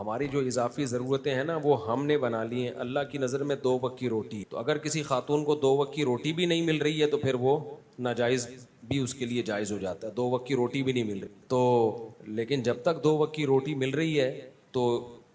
ہماری جو اضافی ضرورتیں ہیں نا وہ ہم نے بنا لی ہیں. اللہ کی نظر میں 2 وقت کی روٹی, تو اگر کسی خاتون کو 2 وقت کی روٹی بھی نہیں مل رہی ہے تو پھر وہ ناجائز بھی اس کے لیے جائز ہو جاتا ہے. 2 وقت کی روٹی بھی نہیں مل رہی تو, لیکن جب تک 2 وقت کی روٹی مل رہی ہے تو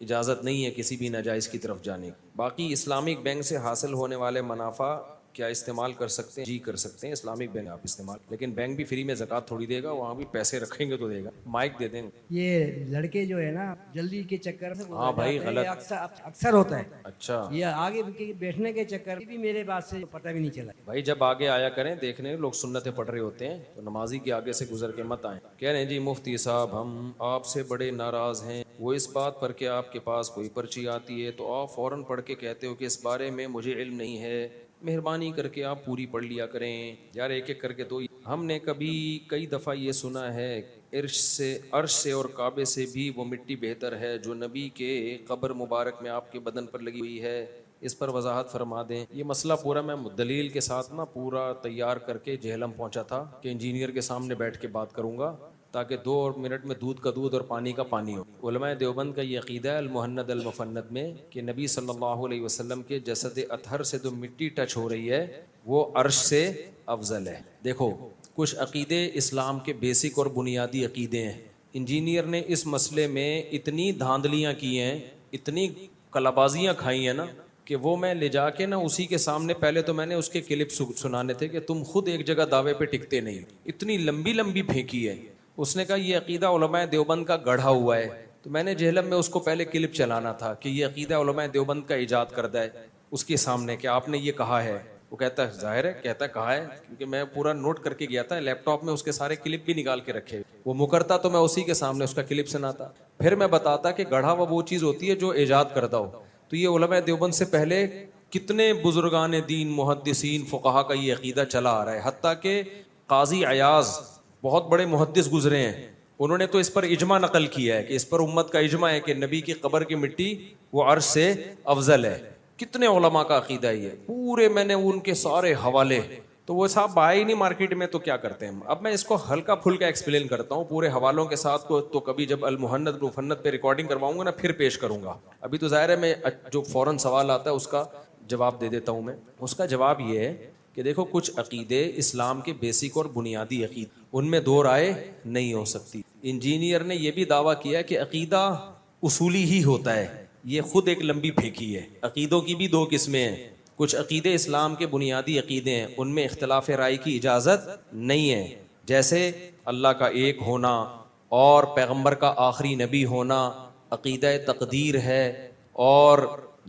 اجازت نہیں ہے کسی بھی ناجائز کی طرف جانے کی. باقی اسلامک بینک سے حاصل ہونے والے منافع کیا استعمال کر سکتے ہیں؟ جی کر سکتے ہیں, اسلامک بینک آپ استعمال, لیکن بینک بھی فری میں زکوٰۃ تھوڑی دے گا, وہاں بھی پیسے رکھیں گے تو دے گا. مائک دے دیں. یہ لڑکے جو ہے نا جلدی کے چکر میں ہاں بھائی غلط, اکثر ہوتا ہے. اچھا یہ آگے بیٹھنے کے چکر بھی میرے پاس سے پتہ بھی نہیں چلا. بھائی جب آگے آیا کریں, دیکھنے لوگ سنتیں پڑھ رہے ہوتے ہیں تو نمازی کے آگے سے گزر کے مت آئیں. کہہ رہے ہیں جی مفتی صاحب ہم آپ سے بڑے ناراض ہیں, وہ اس بات پر کہ آپ کے پاس کوئی پرچی آتی ہے تو آپ فوراً پڑھ کے کہتے ہو کہ اس بارے میں مجھے علم نہیں ہے, مہربانی کر کے آپ پوری پڑھ لیا کریں. یار ایک ایک کر کے تو ہم نے کئی دفعہ یہ سنا ہے عرش سے اور کعبے سے بھی وہ مٹی بہتر ہے جو نبی کے قبر مبارک میں آپ کے بدن پر لگی ہوئی ہے, اس پر وضاحت فرما دیں. یہ مسئلہ پورا میں دلیل کے ساتھ نا پورا تیار کر کے جہلم پہنچا تھا کہ انجینئر کے سامنے بیٹھ کے بات کروں گا تاکہ 2 منٹ میں دودھ کا دودھ اور پانی کا پانی ہو. علماء دیوبند کا یہ عقیدہ ہے المہند المفند میں کہ نبی صلی اللہ علیہ وسلم کے جسد اطہر سے جو مٹی ٹچ ہو رہی ہے وہ عرش سے افضل ہے. دیکھو کچھ عقیدے اسلام کے بیسک اور بنیادی عقیدے ہیں. انجینئر نے اس مسئلے میں اتنی دھاندلیاں کی ہیں, اتنی کلابازیاں کھائی ہیں نا کہ وہ میں لے جا کے نا اسی کے سامنے, پہلے تو میں نے اس کے کلپ سنانے تھے کہ تم خود ایک جگہ دعوے پہ ٹکتے نہیں, اتنی لمبی لمبی پھینکی ہے. اس نے کہا یہ عقیدہ علماء دیوبند کا گڑھا ہوا ہے, تو میں نے جہلم میں اس کو پہلے کلپ چلانا تھا کہ یہ عقیدہ علماء دیوبند کا ایجاد کردہ ہے اس کے سامنے کہ آپ نے یہ کہا ہے. وہ کہتا ہے ظاہر ہے, کہتا ہے کہا ہے, کیونکہ میں پورا نوٹ کر کے گیا تھا, لیپ ٹاپ میں اس کے سارے کلپ بھی نکال کے رکھے. وہ مکرتا تو میں اسی کے سامنے اس کا کلپ سناتا, پھر میں بتاتا کہ گڑھا ہوا وہ چیز ہوتی ہے جو ایجاد کردہ ہو. تو یہ علماء دیوبند سے پہلے کتنے بزرگان دین محدثین فقہا کا یہ عقیدہ چلا آ رہا ہے, حتیٰ کہ قاضی عیاض بہت بڑے محدث گزرے ہیں, انہوں نے تو اس پر اجماع نقل کیا ہے کہ اس پر امت کا اجماع ہے کہ نبی کی قبر کی مٹی وہ عرش سے افضل ہے. کتنے علماء کا عقیدہ ہے یہ پورے, میں نے ان کے سارے حوالے, تو وہ صاحب آئے ہی نہیں مارکیٹ میں تو کیا کرتے ہیں. اب میں اس کو ہلکا پھلکا ایکسپلین کرتا ہوں پورے حوالوں کے ساتھ کو, تو کبھی جب المہند المفند پہ ریکارڈنگ کرواؤں گا نا پھر پیش کروں گا. ابھی تو ظاہر ہے میں جو فوراً سوال آتا ہے اس کا جواب دے دیتا ہوں. میں اس کا جواب یہ ہے کہ دیکھو کچھ عقیدے اسلام کے بیسک اور بنیادی عقیدے, ان میں 2 رائے نہیں ہو سکتی. انجینئر نے یہ بھی دعویٰ کیا کہ عقیدہ اصولی ہی ہوتا ہے, یہ خود ایک لمبی پھینکی ہے. عقیدوں کی بھی 2 قسمیں ہیں, کچھ عقیدے اسلام کے بنیادی عقیدے ہیں, ان میں اختلاف رائے کی اجازت نہیں ہے, جیسے اللہ کا ایک ہونا اور پیغمبر کا آخری نبی ہونا, عقیدہ تقدیر ہے, اور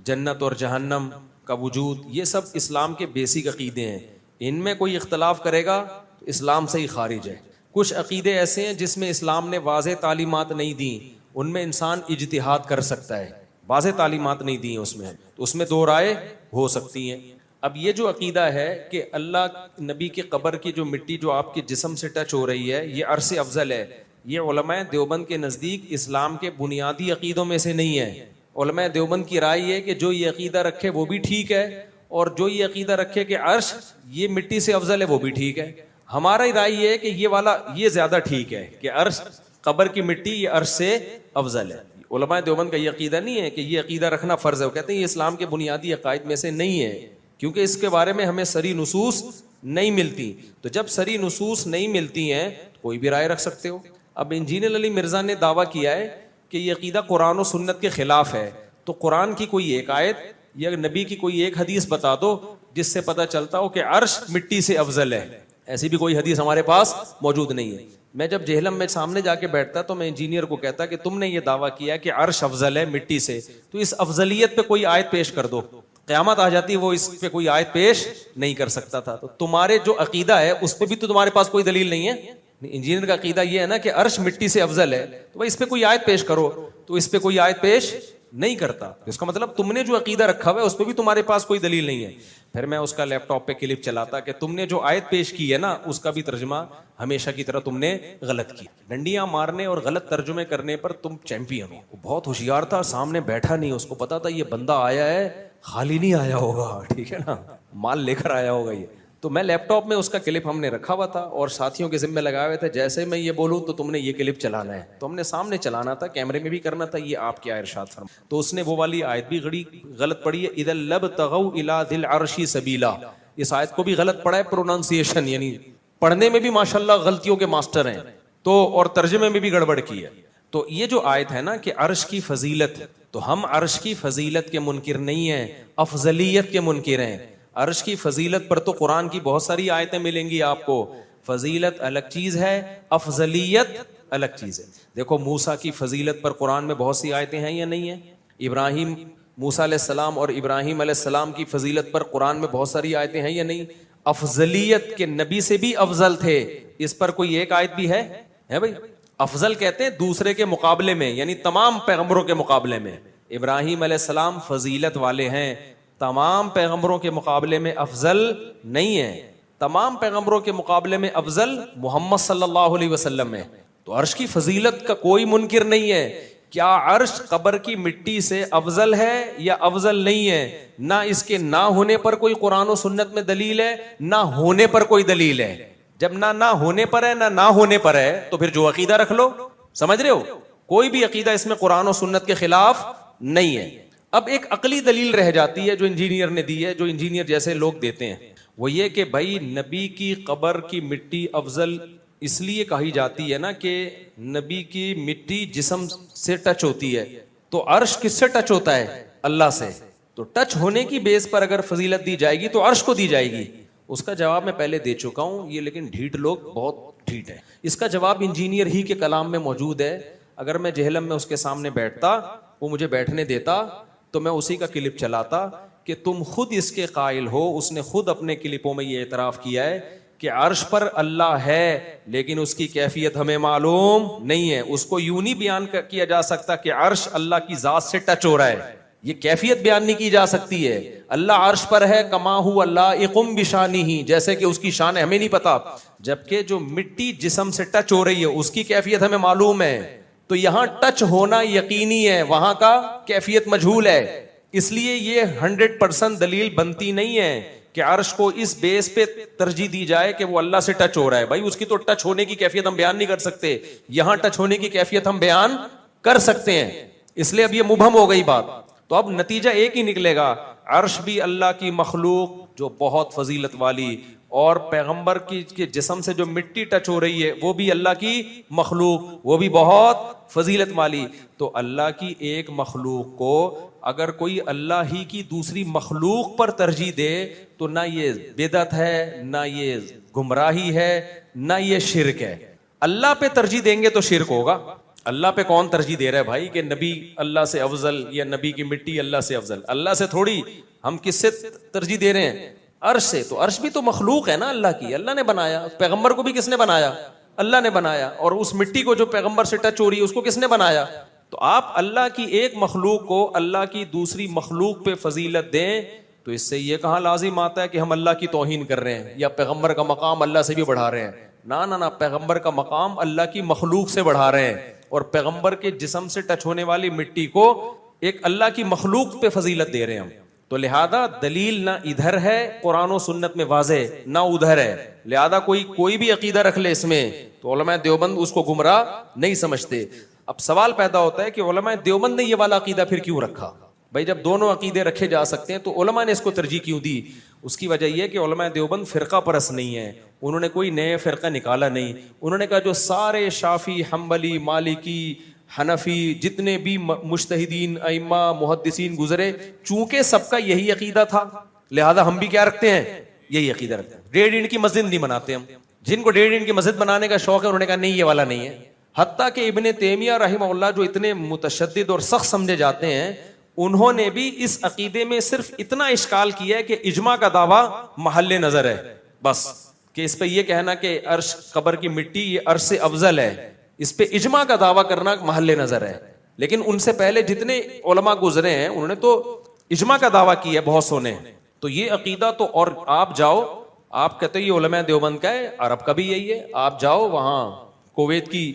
جنت اور جہنم کا وجود. یہ سب اسلام کے بیسک عقیدے ہیں, ان میں کوئی اختلاف کرے گا تو اسلام سے ہی خارج ہے. کچھ عقیدے ایسے ہیں جس میں اسلام نے واضح تعلیمات نہیں دیں, ان میں انسان اجتہاد کر سکتا ہے, واضح تعلیمات نہیں دی ہیں اس میں, تو اس میں 2 رائے ہو سکتی ہیں. اب یہ جو عقیدہ ہے کہ اللہ نبی کی قبر کی جو مٹی جو آپ کے جسم سے ٹچ ہو رہی ہے یہ عرش سے افضل ہے, یہ علماء دیوبند کے نزدیک اسلام کے بنیادی عقیدوں میں سے نہیں ہے. علماء دیوبند کی رائے یہ کہ جو یہ عقیدہ رکھے وہ بھی ٹھیک ہے, اور جو یہ عقیدہ رکھے کہ عرش یہ مٹی سے افضل ہے وہ بھی ٹھیک ہے. ہمارا رائے یہ ہے کہ یہ والا یہ زیادہ ٹھیک ہے کہ عرش قبر کی مٹی یہ عرش سے افضل ہے. علماء دیوبند کا یہ عقیدہ نہیں ہے کہ یہ عقیدہ رکھنا فرض ہے, وہ کہتے ہیں یہ اسلام کے بنیادی عقائد میں سے نہیں ہے, کیونکہ اس کے بارے میں ہمیں صریح نصوص نہیں ملتی. تو جب صریح نصوص نہیں ملتی ہیں تو کوئی بھی رائے رکھ سکتے ہو. اب انجینئر علی مرزا نے دعویٰ کیا ہے کہ یہ عقیدہ قرآن و سنت کے خلاف ہے, تو قرآن کی کوئی ایک آیت یا نبی کی کوئی ایک حدیث بتا دو جس سے پتہ چلتا ہو کہ عرش مٹی سے افضل ہے. ایسی بھی کوئی حدیث ہمارے پاس موجود نہیں ہے. میں جب جہلم میں سامنے جا کے بیٹھتا تو میں انجینئر کو کہتا کہ تم نے یہ دعویٰ کیا کہ عرش افضل ہے مٹی سے, تو اس افضلیت پہ کوئی آیت پیش کر دو. قیامت آ جاتی وہ اس پہ کوئی آیت پیش نہیں کر سکتا تھا. تو تمہارے جو عقیدہ ہے اس پہ بھی تو تمہارے پاس کوئی دلیل نہیں ہے. انجینئر کا عقیدہ یہ ہے نا کہ عرش مٹی سے افضل ہے, تو اس پہ کوئی آیت پیش کرو, تو اس پہ کوئی آیت پیش نہیں کرتا. اس کا مطلب تم نے جو عقیدہ رکھا ہوا ہے اس پہ بھی تمہارے پاس کوئی دلیل نہیں ہے. پھر میں اس کا لیپ ٹاپ پہ کلپ چلاتا کہ تم نے جو آیت پیش کی ہے نا اس کا بھی ترجمہ ہمیشہ کی طرح تم نے غلط کیا. ڈنڈیاں مارنے اور غلط ترجمے کرنے پر تم چیمپئن ہو. وہ بہت ہوشیار تھا, سامنے بیٹھا نہیں, اس کو پتا تھا یہ بندہ آیا ہے خالی نہیں آیا ہوگا, ٹھیک ہے نا, مال لے کر آیا ہوگا. یہ تو میں لیپ ٹاپ میں اس کا کلپ ہم نے رکھا ہوا تھا اور ساتھیوں کے ذمہ لگائے ہوئے تھے جیسے میں یہ بولوں تو تم نے یہ کلپ چلانا ہے, تو ہم نے سامنے چلانا تھا, کیمرے میں بھی کرنا تھا, یہ آپ کیا ارشاد فرما. تو اس نے وہ والی آیت بھی غلط پڑھی ہے, اذا لبتغوا الی ذی العرش سبیلا, اس آیت کو بھی غلط پڑھا ہے, پروننسیشن یعنی پڑھنے میں بھی ماشاءاللہ غلطیوں کے ماسٹر ہیں, تو اور ترجمے میں بھی گڑبڑ کی ہے. تو یہ جو آیت ہے نا کہ عرش کی فضیلت, تو ہم عرش کی فضیلت کے منکر نہیں ہیں, افضلیت کے منکر ہیں. عرش کی فضیلت پر تو قرآن کی بہت ساری آیتیں ملیں گی آپ کو, فضیلت الگ چیز ہے, افضلیت الگ چیز ہے. دیکھو موسیٰ کی فضیلت پر قرآن میں بہت سی آیتیں ہیں یا نہیں ہیں؟ ابراہیم, موسیٰ علیہ السلام اور ابراہیم علیہ السلام کی فضیلت پر قرآن میں بہت ساری آیتیں ہیں یا نہیں؟ افضلیت کے نبی سے بھی افضل تھے, اس پر کوئی ایک آیت بھی ہے بھائی؟ افضل کہتے ہیں دوسرے کے مقابلے میں, یعنی تمام پیغمبروں کے مقابلے میں. ابراہیم علیہ السلام فضیلت والے ہیں, تمام پیغمبروں کے مقابلے میں افضل نہیں ہیں. تمام پیغمبروں کے مقابلے میں افضل محمد صلی اللہ علیہ وسلم ہے. تو عرش کی فضیلت کا کوئی منکر نہیں ہے. کیا عرش قبر کی مٹی سے افضل ہے یا افضل نہیں ہے؟ نہ اس کے نہ ہونے پر کوئی قرآن و سنت میں دلیل ہے, نہ ہونے پر کوئی دلیل ہے. جب نہ ہونے پر ہے نہ ہونے پر ہے تو پھر جو عقیدہ رکھ لو, سمجھ رہے ہو, کوئی بھی عقیدہ اس میں قرآن و سنت کے خلاف نہیں ہے. اب ایک عقلی دلیل رہ جاتی ہے جو انجینئر نے دی ہے, جو انجینئر جیسے لوگ دیتے ہیں, وہ یہ کہ بھائی نبی کی قبر کی مٹی افضل اس لیے کہی جاتی ہے نا کہ نبی کی مٹی جسم سے ٹچ ہوتی ہے, تو عرش کس سے ٹچ ہوتا ہے؟ اللہ سے. تو ٹچ ہونے کی بیس پر اگر فضیلت دی جائے گی تو عرش کو دی جائے گی. اس کا جواب میں پہلے دے چکا ہوں, یہ لیکن ڈھیٹ لوگ بہت ڈھیٹ ہے. اس کا جواب انجینئر ہی کے کلام میں موجود ہے. اگر میں جہلم میں اس کے سامنے بیٹھتا, وہ مجھے بیٹھنے دیتا, تو میں اسی کا کلپ چلاتا کہ تم خود اس کے قائل ہو. اس نے خود اپنے کلپوں میں یہ اعتراف کیا ہے کہ عرش پر اللہ ہے لیکن اس کی کیفیت ہمیں معلوم نہیں ہے. اس کو یوں نہیں بیان کیا جا سکتا کہ عرش اللہ کی ذات سے ٹچ ہو رہا ہے, یہ کیفیت بیان نہیں کی جا سکتی ہے. اللہ عرش پر ہے کما ہو اللہ اقم بشانہ, جیسے کہ اس کی شان ہمیں نہیں پتا, جبکہ جو مٹی جسم سے ٹچ ہو رہی ہے اس کی کیفیت ہمیں معلوم ہے. تو یہاں ٹچ ہونا یقینی ہے, وہاں کا کیفیت مجہول ہے. اس لیے یہ 100% دلیل بنتی نہیں ہے کہ عرش کو اس بیس پہ ترجیح دی جائے کہ وہ اللہ سے ٹچ ہو رہا ہے. بھائی اس کی تو ٹچ ہونے کی کیفیت ہم بیان نہیں کر سکتے, یہاں ٹچ ہونے کی کیفیت ہم بیان کر سکتے ہیں. اس لیے اب یہ مبہم ہو گئی بات. تو اب نتیجہ ایک ہی نکلے گا, عرش بھی اللہ کی مخلوق جو بہت فضیلت والی, اور پیغمبر کی جسم سے جو مٹی ٹچ ہو رہی ہے وہ بھی اللہ کی مخلوق, وہ بھی بہت فضیلت والی. تو اللہ کی ایک مخلوق کو اگر کوئی اللہ ہی کی دوسری مخلوق پر ترجیح دے تو نہ یہ بدعت ہے, نہ یہ گمراہی ہے, نہ یہ شرک ہے. اللہ پہ ترجیح دیں گے تو شرک ہوگا. اللہ پہ کون ترجیح دے رہا ہے بھائی کہ نبی اللہ سے افضل یا نبی کی مٹی اللہ سے افضل؟ اللہ سے تھوڑی, ہم کس سے ترجیح دے رہے ہیں؟ عرش سے. تو عرش بھی تو مخلوق ہے نا اللہ کی, اللہ نے بنایا. پیغمبر کو بھی کس نے بنایا؟ اللہ نے بنایا. اور اس مٹی کو جو پیغمبر سے ٹچ ہو رہی ہے اس کو کس نے بنایا؟ تو آپ اللہ کی ایک مخلوق کو اللہ کی دوسری مخلوق پہ فضیلت دیں تو اس سے یہ کہاں لازم آتا ہے کہ ہم اللہ کی توہین کر رہے ہیں یا پیغمبر کا مقام اللہ سے بھی بڑھا رہے ہیں؟ نہ, پیغمبر کا مقام اللہ کی مخلوق سے بڑھا رہے ہیں, اور پیغمبر کے جسم سے ٹچ ہونے والی مٹی کو ایک اللہ کی مخلوق پہ فضیلت دے رہے ہیں ہم. تو لہذا دلیل نہ ادھر ہے قرآن و سنت میں واضح, نہ ادھر ہے. لہذا کوئی بھی عقیدہ رکھ لے اس میں تو علماء دیوبند اس کو گمراہ نہیں سمجھتے. اب سوال پیدا ہوتا ہے کہ علماء دیوبند نے یہ والا عقیدہ پھر کیوں رکھا؟ بھائی جب دونوں عقیدے رکھے جا سکتے ہیں تو علماء نے اس کو ترجیح کیوں دی؟ اس کی وجہ یہ کہ علماء دیوبند فرقہ پرست نہیں ہے, انہوں نے کوئی نئے فرقہ نکالا نہیں. انہوں نے کہا جو سارے شافعی, حنبلی, مالکی, حنفی جتنے بھی مجتہدین, ائمہ, محدثین گزرے, چونکہ سب کا یہی عقیدہ تھا لہذا ہم بھی کیا رکھتے ہیں؟ یہی عقیدہ رکھتے ہیں. 1.5 اینٹ کی مسجد نہیں بناتے ہم. جن کو 1.5 اینٹ کی مسجد بنانے کا شوق ہے انہوں نے کہا نہیں یہ والا نہیں ہے. حتیٰ کہ ابن تیمیہ رحمہ اللہ جو اتنے متشدد اور سخت سمجھے جاتے ہیں, انہوں نے بھی اس عقیدے میں صرف اتنا اشکال کیا ہے کہ اجماع کا دعویٰ محل نظر ہے بس, کہ اس پہ یہ کہنا کہ عرش قبر کی مٹی یہ عرش سے افضل ہے, اس پہ اجماع کا دعویٰ کرنا محل نظر ہے. لیکن ان سے پہلے جتنے علماء گزرے ہیں انہوں نے تو اجماع کا دعویٰ کیا ہے بہت سونے. تو یہ عقیدہ تو, اور آپ جاؤ, آپ کہتے یہ علماء دیوبند کا ہے, عرب کا بھی یہی ہے. آپ جاؤ وہاں کویت کی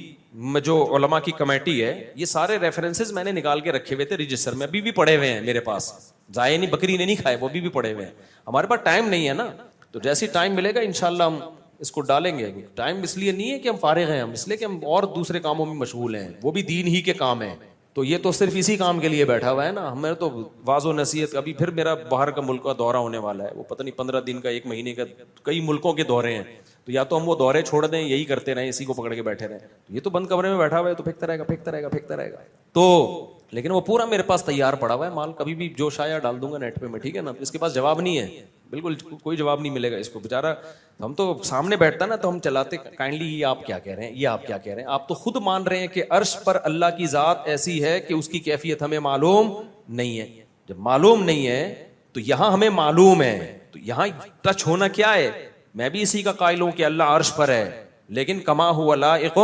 جو علماء کی کمیٹی ہے, یہ سارے ریفرنسز میں نے نکال کے رکھے ہوئے تھے رجسٹر میں, ابھی بھی پڑے ہوئے ہیں میرے پاس. ضائع نہیں, بکری نے نہیں کھائے, وہ بھی پڑے ہوئے ہیں. ہمارے پاس ٹائم نہیں ہے نا, تو جیسی ٹائم ملے گا انشاءاللہ ہم اس کو ڈالیں گے. ٹائم اس لیے نہیں ہے کہ ہم فارغ ہیں، ہم اس لیے کہ ہم اور دوسرے کاموں میں مشغول ہیں، وہ بھی دین ہی کے کام ہیں. تو یہ تو صرف اسی کام کے لیے بیٹھا ہوا ہے نا. ہمیں تو واعظ و نصیحت، ابھی پھر میرا باہر کا ملک کا دورہ ہونے والا ہے، وہ پتہ نہیں 15 دن کا، 1 مہینے کا، کئی ملکوں کے دورے ہیں. تو یا تو ہم وہ دورے چھوڑ دیں، یہی کرتے رہیں، اسی کو پکڑ کے بیٹھے رہیں. تو یہ تو بند کمرے میں بیٹھا ہوا ہے تو پھینکتا رہے گا. تو لیکن وہ پورا میرے پاس تیار پڑا ہوا ہے مال، کبھی بھی جوش آیا ڈال دوں گا نیٹ پہ میں، ٹھیک ہے نا. اس کے پاس جواب نہیں ہے، بالکل کوئی جواب نہیں ملے گا اس کو بیچارہ. ہم تو سامنے بیٹھتا نا تو ہم چلاتے کائنڈلی، یہ آپ کیا کہہ رہے ہیں، یہ آپ کیا کہہ رہے ہیں. آپ تو خود مان رہے ہیں کہ عرش پر اللہ کی ذات ایسی ہے کہ اس کی کیفیت ہمیں معلوم نہیں ہے. جب معلوم نہیں ہے تو یہاں ہمیں معلوم ہے، تو یہاں ٹچ ہونا کیا ہے. میں بھی اسی کا قائل ہوں کہ اللہ عرش پر ہے، لیکن کما ہوا لائق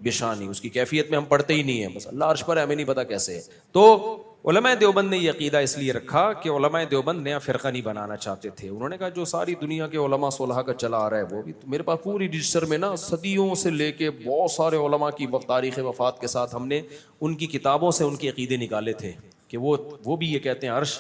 بشانی، اس کی کیفیت میں ہم پڑھتے ہی نہیں ہیں، بس اللہ عرش پر ہے، ہمیں نہیں پتا کیسے ہے. تو علماء دیوبند نے یہ عقیدہ اس لیے رکھا کہ علماء دیوبند نیا فرقہ نہیں بنانا چاہتے تھے. انہوں نے کہا جو ساری دنیا کے علماء صلحاء کا چلا آ رہا ہے وہ بھی، میرے پاس پوری رجسٹر میں نا صدیوں سے لے کے بہت سارے علماء کی تاریخ وفات کے ساتھ ہم نے ان کی کتابوں سے ان کے عقیدے نکالے تھے کہ وہ بھی یہ کہتے ہیں عرش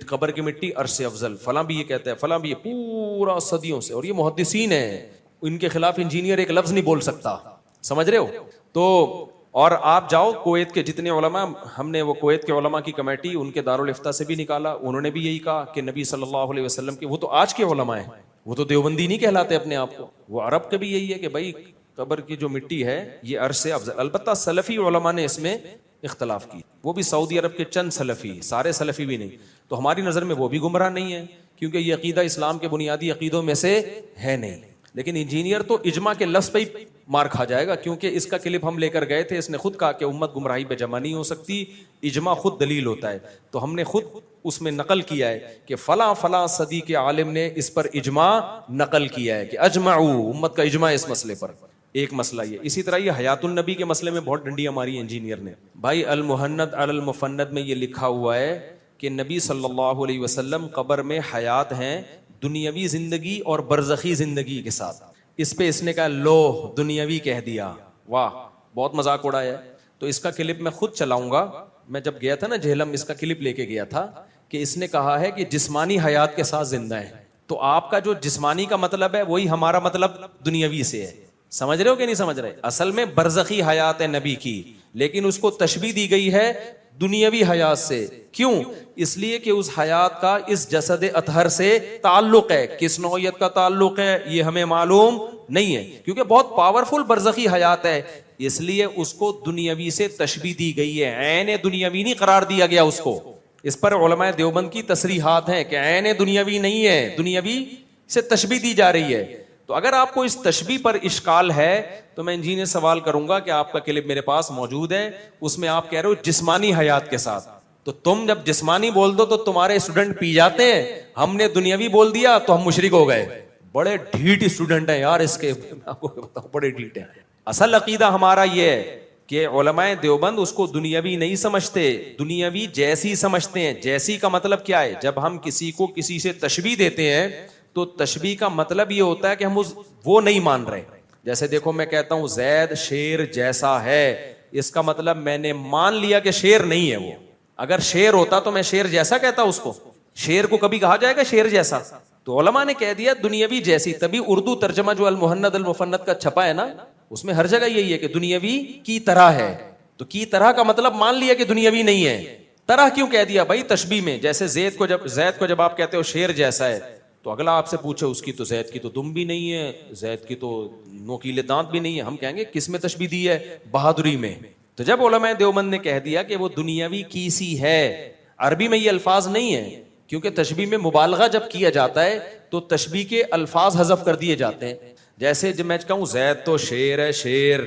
قبر کی مٹی عرش سے افضل، فلاں بھی یہ کہتا ہے، فلاں بھی یہ، پورا صدیوں سے. اور یہ محدثین ہیں، ان کے خلاف انجینئر ایک لفظ نہیں بول سکتا، سمجھ رہے ہو. تو اور آپ جاؤ کویت کے جتنے علماء، ہم نے وہ کویت کے علماء کی کمیٹی ان کے دارالافتاء سے بھی نکالا، انہوں نے بھی یہی کہا کہ نبی صلی اللہ علیہ وسلم کے، وہ تو آج کے علماء ہیں، وہ تو دیوبندی نہیں کہلاتے اپنے آپ کو، وہ عرب کے بھی یہی ہے کہ بھائی قبر کی جو مٹی ہے یہ عرش سے افضل. البتہ سلفی علماء نے اس میں اختلاف کی، وہ بھی سعودی عرب کے چند سلفی، سارے سلفی بھی نہیں. تو ہماری نظر میں وہ بھی گمراہ نہیں ہے، کیونکہ یہ عقیدہ اسلام کے بنیادی عقیدوں میں سے ہے نہیں. لیکن انجینئر تو اجماع کے لفظ پہ ہی مار کھا جائے گا، کیونکہ اس کا کلپ ہم لے کر گئے تھے، اس نے خود کہا کہ امت گمراہی پہ جمع نہیں ہو سکتی، اجماع خود دلیل ہوتا ہے. تو ہم نے خود اس میں نقل کیا ہے کہ فلاں فلاں صدی کے عالم نے اس پر اجماع نقل کیا ہے کہ اجمعوا، امت کا اجماع اس مسئلے پر. ایک مسئلہ یہ. اسی طرح یہ حیات النبی کے مسئلے میں بہت ڈنڈیاں ماری انجینئر نے. بھائی المہند علی المفند میں یہ لکھا ہوا ہے کہ نبی صلی اللہ علیہ وسلم قبر میں حیات ہیں، دنیاوی زندگی اور برزخی زندگی کے ساتھ. اس پہ اس نے کہا لو دنیاوی کہہ دیا، واہ بہت مذاق اڑایا ہے. تو اس کا کلپ میں خود چلاؤں گا. میں جب گیا تھا نا جہلم، اس کا کلپ لے کے گیا تھا کہ اس نے کہا ہے کہ جسمانی حیات کے ساتھ زندہ ہے. تو آپ کا جو جسمانی کا مطلب ہے وہی ہمارا مطلب دنیاوی سے ہے. سمجھ رہے ہو کہ نہیں سمجھ رہے؟ اصل میں برزخی حیات ہے نبی کی، لیکن اس کو تشبیہ دی گئی ہے دنیاوی حیات سے. کیوں؟ اس لیے کہ اس حیات کا اس جسد اطہر سے تعلق ہے. کس نوعیت کا تعلق ہے یہ ہمیں معلوم نہیں ہے، کیونکہ بہت پاورفل برزخی حیات ہے، اس لیے اس کو دنیاوی سے تشبیہ دی گئی ہے. عین دنیاوی نہیں قرار دیا گیا اس کو. اس پر علماء دیوبند کی تصریحات ہیں کہ عین دنیاوی نہیں ہے، دنیاوی سے تشبیہ دی جا رہی ہے. تو اگر آپ کو اس تشبیہ پر اشکال ہے تو میں انجینئر سوال کروں گا کہ آپ کا کلپ میرے پاس موجود ہے، اس میں آپ کہہ رہے ہو جسمانی حیات کے ساتھ. تو تم جب جسمانی بول دو تو تمہارے اسٹوڈنٹ پی جاتے ہیں، ہم نے دنیاوی بول دیا تو ہم مشرک ہو گئے. بڑے ڈھیٹ اسٹوڈنٹ ہیں یار اس کے، آپ کو بتاؤ بڑے ڈھیٹ ہیں. اصل عقیدہ ہمارا یہ ہے کہ علماء دیوبند اس کو دنیاوی نہیں سمجھتے، دنیاوی جیسی سمجھتے ہیں. جیسی کا مطلب کیا ہے؟ جب ہم کسی کو کسی سے تشبیہ دیتے ہیں تو تشبیہ کا مطلب یہ ہوتا ہے کہ ہم وہ نہیں مان رہے. جیسے دیکھو میں کہتا ہوں زید شیر جیسا ہے، اس کا مطلب میں نے مان لیا کہ شیر نہیں ہے وہ. اگر شیر ہوتا تو میں شیر جیسا کہتا اس کو. شیر کو کبھی کہا جائے گا شیر جیسا؟ تو علماء نے کہہ دیا دنیاوی جیسی. تبھی اردو ترجمہ جو المہند المفند کا چھپا ہے نا، اس میں ہر جگہ یہی ہے کہ دنیاوی کی طرح ہے. تو کی طرح کا مطلب مان لیا کہ دنیاوی نہیں ہے. طرح کیوں کہہ دیا بھائی تشبیہ میں؟ جیسے زید کو جب آپ کہتے ہو شیر جیسا ہے تو اگلا آپ سے پوچھے اس کی تو زید کی تو دم بھی نہیں ہے، زید کی تو نوکیلے دانت بھی نہیں ہے، ہم کہیں گے کس میں تشبیہ دی ہے؟ بہادری میں. تو جب علماء دیوبند نے کہہ دیا کہ وہ دنیاوی کی سی ہے، عربی میں یہ الفاظ نہیں ہے، کیونکہ تشبیہ میں مبالغہ جب کیا جاتا ہے تو تشبیہ کے الفاظ حذف کر دیے جاتے ہیں. جیسے جب میں کہوں زید تو شیر ہے، شیر،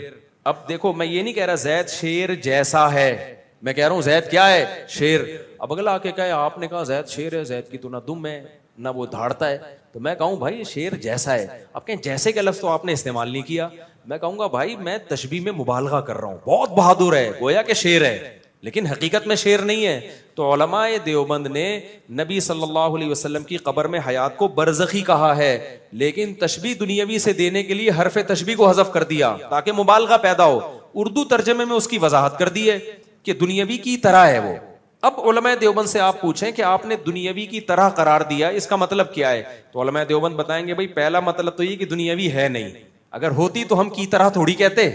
اب دیکھو میں یہ نہیں کہہ رہا زید شیر جیسا ہے، میں کہہ رہا ہوں زید کیا ہے؟ شیر. اب اگلا آ کے کہے آپ نے کہا زید شیر ہے، زید کی تو نہ دم ہے نہ وہ دھاڑتا ہے، تو میں کہوں بھائی شیر جیسا ہے. آپ کہیں جیسے کا لفظ تو آپ نے استعمال نہیں کیا. میں کہوں گا بھائی میں تشبیہ میں مبالغہ کر رہا ہوں، بہت بہادر ہے، گویا کہ شیر ہے، لیکن حقیقت میں شیر نہیں ہے. تو علماء دیوبند نے نبی صلی اللہ علیہ وسلم کی قبر میں حیات کو برزخی کہا ہے، لیکن تشبیہ دنیاوی سے دینے کے لیے حرف تشبیہ کو حذف کر دیا تاکہ مبالغہ پیدا ہو. اردو ترجمے میں اس کی وضاحت کر دی ہے کہ دنیاوی کی طرح ہے وہ. اب علماء دیوبند سے آپ پوچھیں کہ آپ نے دنیاوی کی طرح قرار دیا، اس کا مطلب کیا ہے؟ تو علماء دیوبند بتائیں گے بھائی پہلا مطلب تو یہ کہ دنیاوی ہے نہیں، اگر ہوتی تو ہم کی طرح تھوڑی کہتے،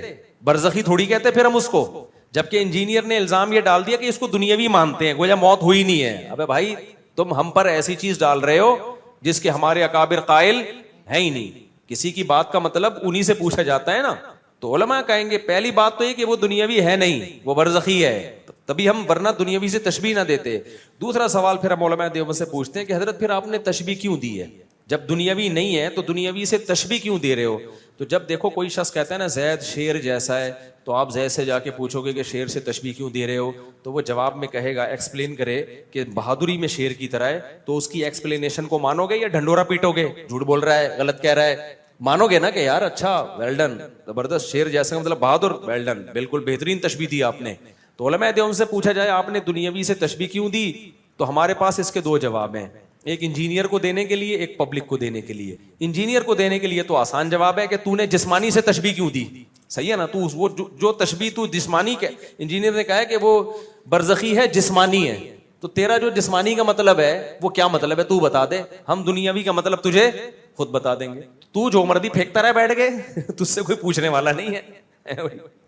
برزخی تھوڑی کہتے پھر ہم اس کو، جبکہ انجینئر نے الزام یہ ڈال دیا کہ اس کو دنیاوی مانتے ہیں، گویا موت ہوئی نہیں ہے۔ ابے بھائی تم ہم پر ایسی چیز ڈال رہے ہو جس کے ہمارے اکابر قائل ہے ہی نہیں، کسی کی بات کا مطلب انہی سے پوچھا جاتا ہے نا۔ تو علماء کہیں گے پہلی بات تو یہ کہ وہ دنیاوی ہے نہیں، وہ برزخی ہے، تبھی ہم ورنہ دنیاوی سے تشبیہ نہ دیتے۔ دوسرا سوال پھر ہم علماء دیوبند سے پوچھتے ہیں کہ حضرت پھر آپ نے تشبیہ کیوں دی ہے؟ جب دنیاوی نہیں ہے تو دنیاوی سے تشبیہ کیوں دے رہے ہو؟ تو جب دیکھو کوئی شخص کہتا ہے نا زید شیر جیسا ہے، تو آپ زید سے جا کے پوچھو گے کہ شیر سے تشبیہ کیوں دے رہے ہو، تو وہ جواب میں کہے گا، ایکسپلین کرے کہ بہادری میں شیر کی طرح ہے، تو اس کی ایکسپلینیشن کو مانو گے یا ڈھنڈورا پیٹو گے؟ جھوٹ بول رہا ہے، غلط کہہ رہا ہے، مانو گے نا کہ یار اچھا ویل ڈن، زبردست، شیر جیسا مطلب بہادر، ویل ڈن، بالکل بہترین تشبیہ دی آپ نے۔ تو علماء دیوبند سے پوچھا جائے آپ نے دنیاوی سے تشبیہ کیوں دی، تو ہمارے پاس اس کے دو جواب ہیں، ایک انجینئر کو دینے کے لیے، ایک پبلک کو دینے کے لیے۔ انجینئر کو دینے کے لیے تو آسان جواب ہے کہ تو نے جسمانی سے تشبیہ کیوں دی، صحیح ہے نا، تو وہ جو تشبیہ تو جسمانی کے، انجینئر نے کہا ہے کہ وہ برزخی ہے، جسمانی ہے، تو تیرا جو جسمانی کا مطلب ہے وہ کیا مطلب ہے تو بتا دے، ہم دنیاوی کا مطلب تجھے خود بتا دیں گے، تو جو مردی پھینکتا رہے بیٹھ گئے تجھ سے کوئی پوچھنے والا نہیں ہے